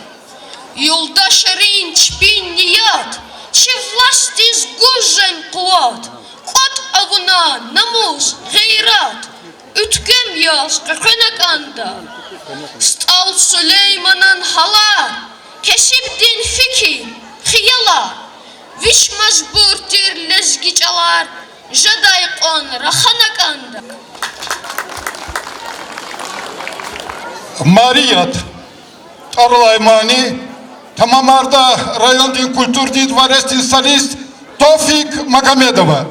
[SPEAKER 18] Yoldaşların çpin niyat Çivlastiz guzen kuvat Kot avuna namus gayrat Ütkem yaz kakanakanda Stal Süleyman'ın halar Kesibdin fikir Hiyalar Viş mazburtir lezgicalar Jaday on rahanakanda
[SPEAKER 4] Mariyat Tarlaymani Tamamarda Rayon Din Kultur Din Dvarestin Salist Tofik Magomedova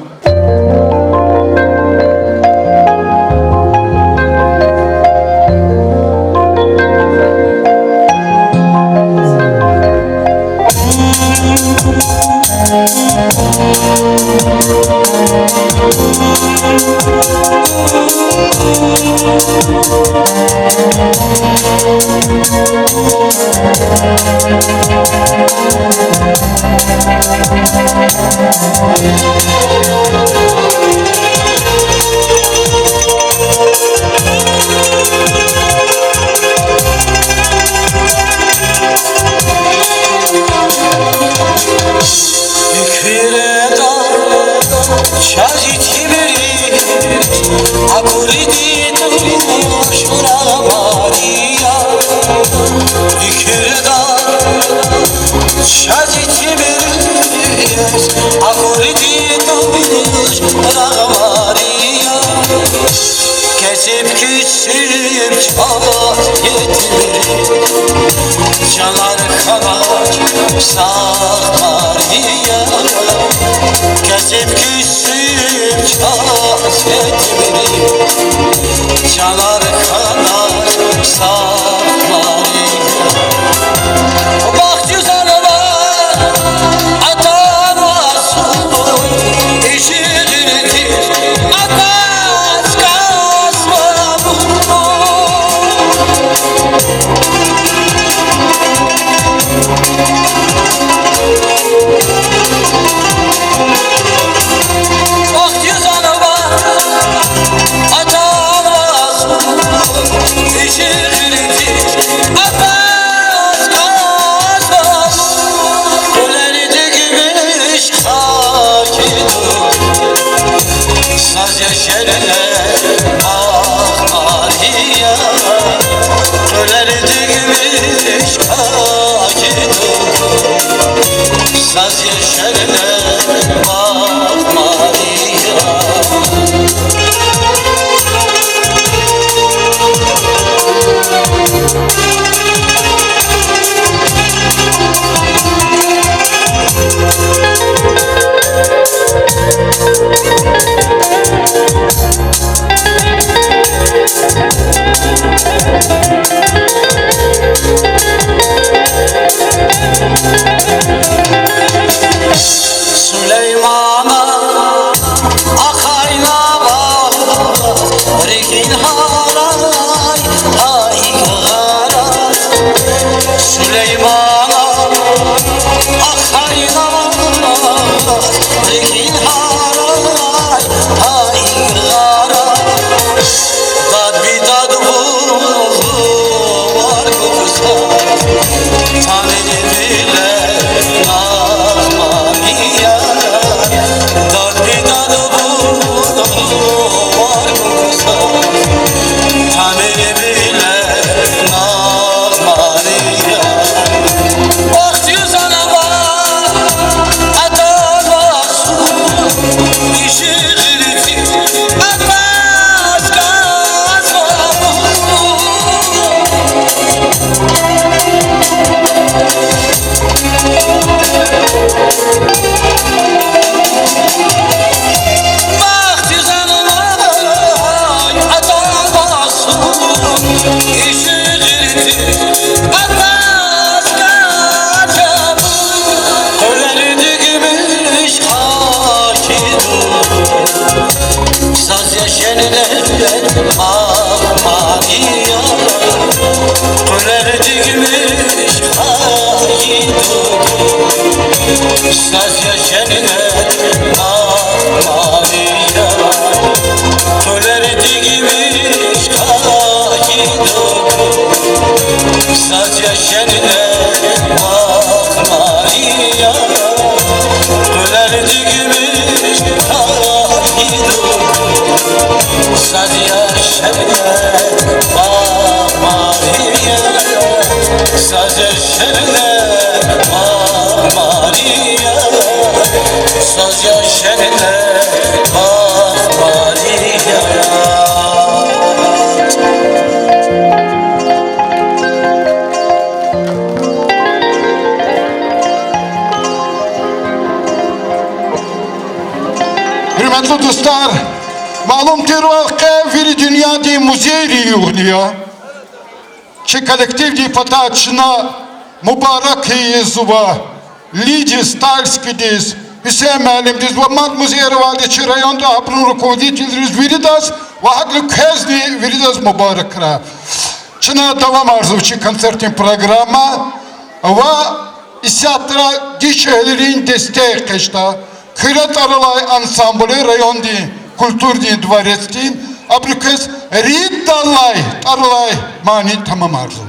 [SPEAKER 17] Kesip küsüp çat yetirir Çalar kanar saklar ya Kesip küsüp çat yetirir Çalar kanar saklar ya Bak güzel var atan olsun işidir Atas kasma Bak güzel var atan olsun Sadece şerine bakmaya gülerdi gümüş tahidu. Sadece şerine bakmaya sadece şerine bakmaya sadece şerine bakmaya.
[SPEAKER 4] Hürmetli dostlar, malumdur ki bir dünyada muzey yığılıyor. Ki kolektiv депутатчина mübarek Yezuva, Лидия Стальскидис, Hüseyin Müəllimdiz ve Mant Muzeyi Vadeci rayonda apının rukovoditeliriz Viridas ve haklı kezdi Viridas mübarekra. Çına devam arzuçu konsertin programı ve isyatıra dişehlerin destek keşta. Kırat Aralay ansamblı rayonda kulturdi dvarettin. Abrikes Rid Dalay Aralay mani tamam arzu.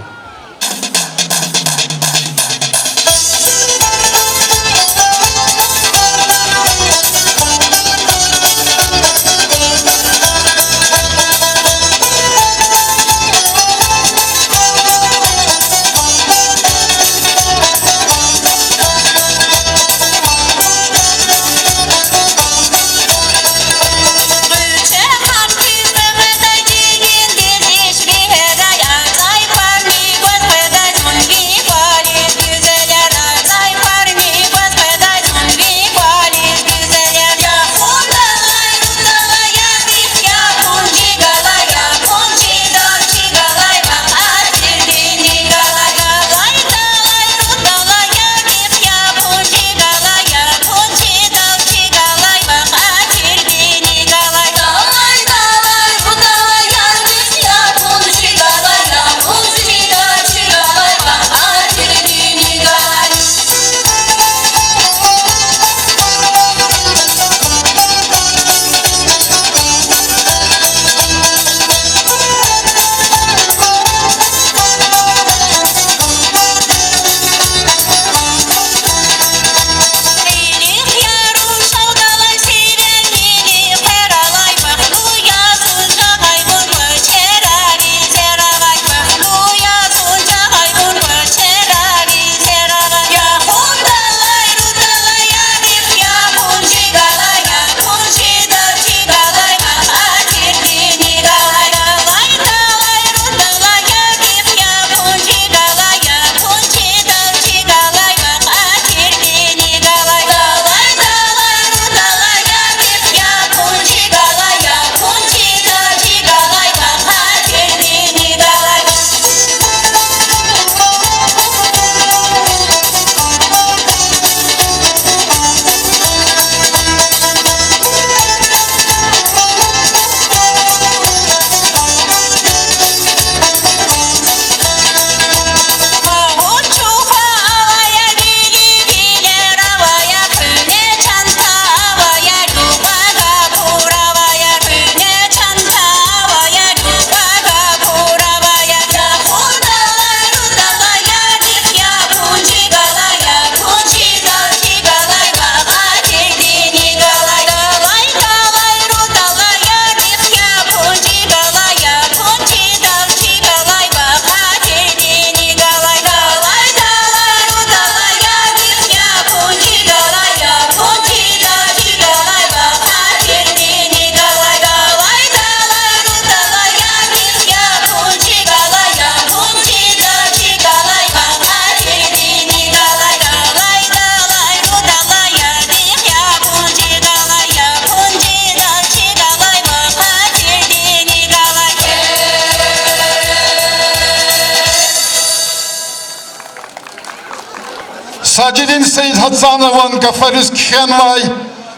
[SPEAKER 4] Sacidin Seyit Hadsanovan Gafariz Khenvay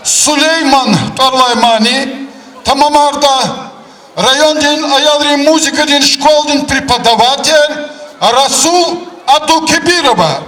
[SPEAKER 4] Süleyman Tarlaymani tamamarda rayondin ayalri muzikadin школдин преподаватель Расул Абдукебирова.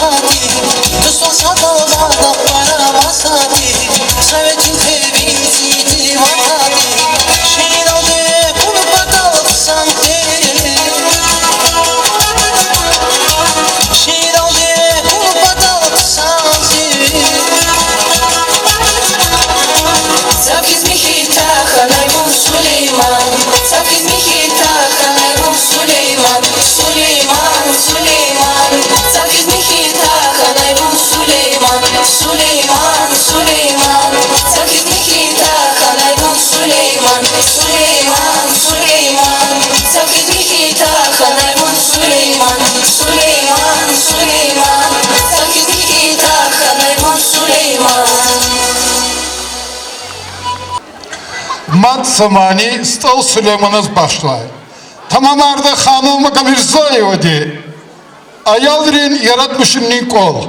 [SPEAKER 17] basati Dostlar sadada da para basati Sovetin tevizi divati Şehir aldı bunu badal santi Şehir aldı bunu badal santi Safiz Mihita Hanayvun Süleyman Safiz Mihita Hanayvun Süleyman Süleyman Süleyman Safiz Mihita Hanayvun Süleyman Süleyman Süleyman Safiz Mihita Hanayvun Süleyman Süleyman Süleyman Safiz Mihita Hanayvun Süleyman Süleyman Süleyman Safiz Mihita Hanayvun Süleyman
[SPEAKER 4] Mad zamanı Stal Süleymanız başlayır. Tamamlarda Hanım Mirzayev de ayalrin yaratmışının kol.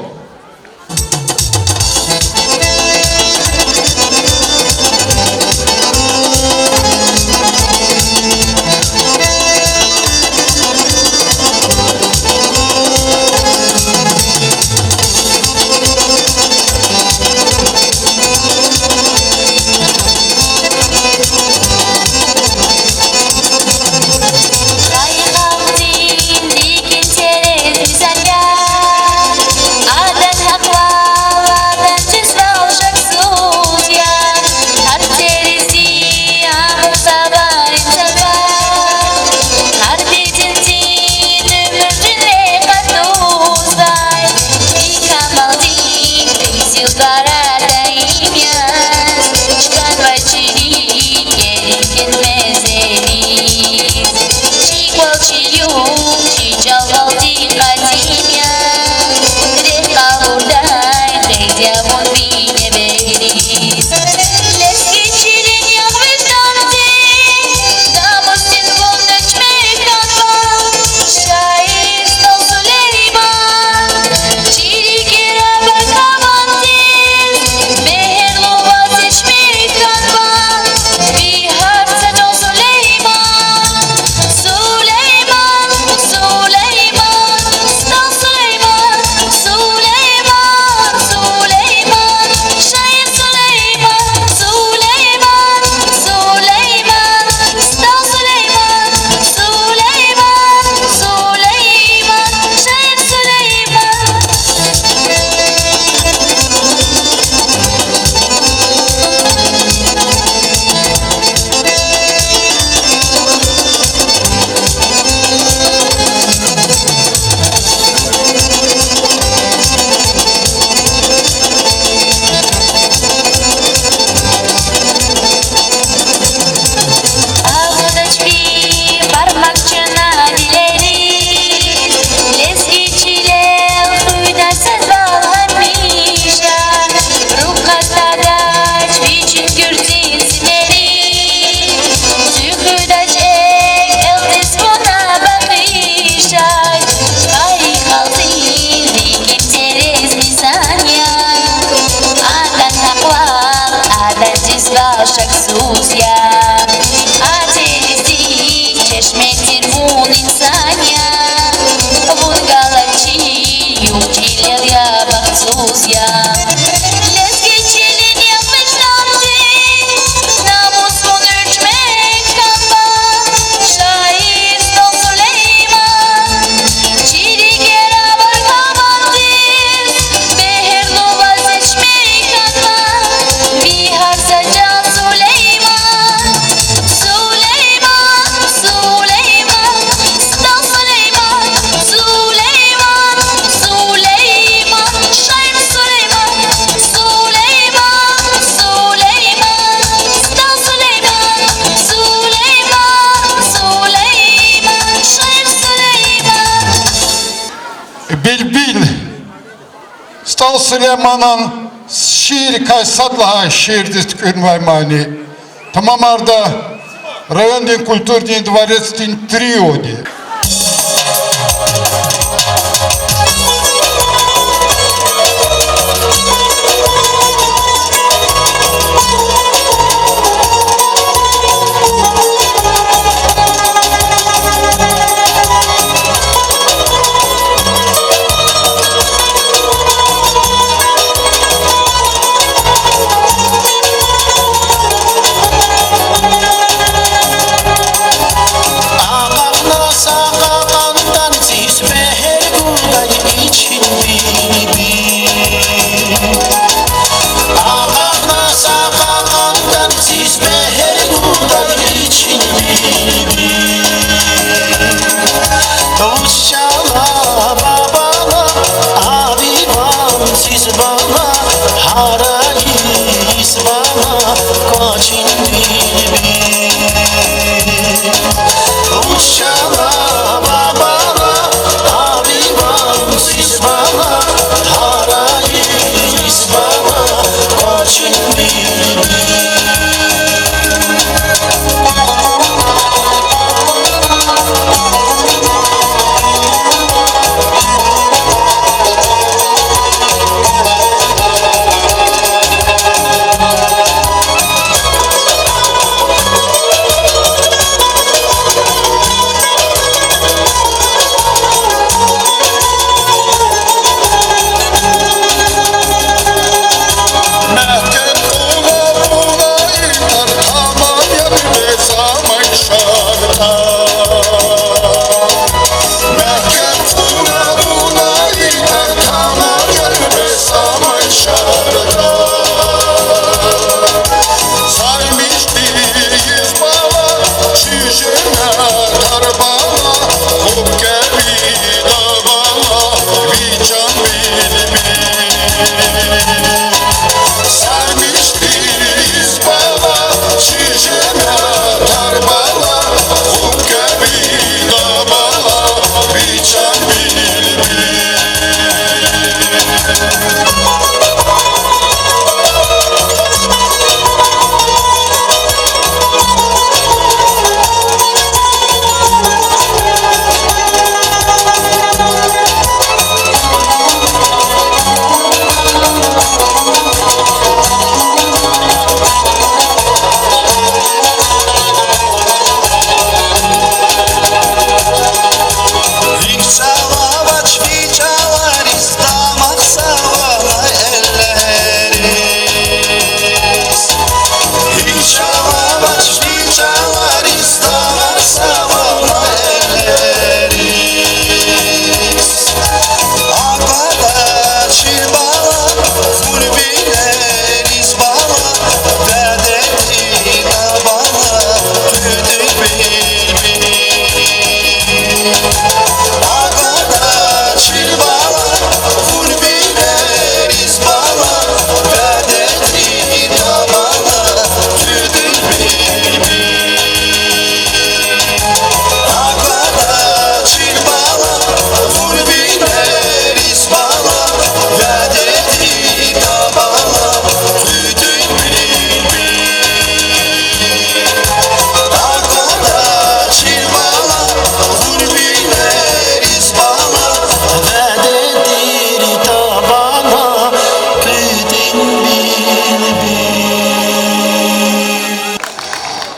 [SPEAKER 4] Stal Süleyman'ın şiir kaysadlaha şiir distkün vaymani. Tamamarda rayon din kultur din dvarec din trio di.
[SPEAKER 17] izbana koçin bilbi Uççala babala Habibam izbana Harayı izbana koçin bilbi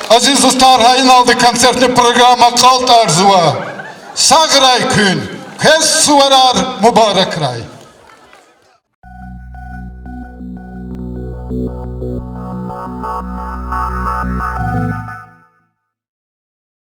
[SPEAKER 4] Aziz dostlar, hayın aldı konsertli programa kalt arzuva. Sağray kün, kes suvarar mübarek ray.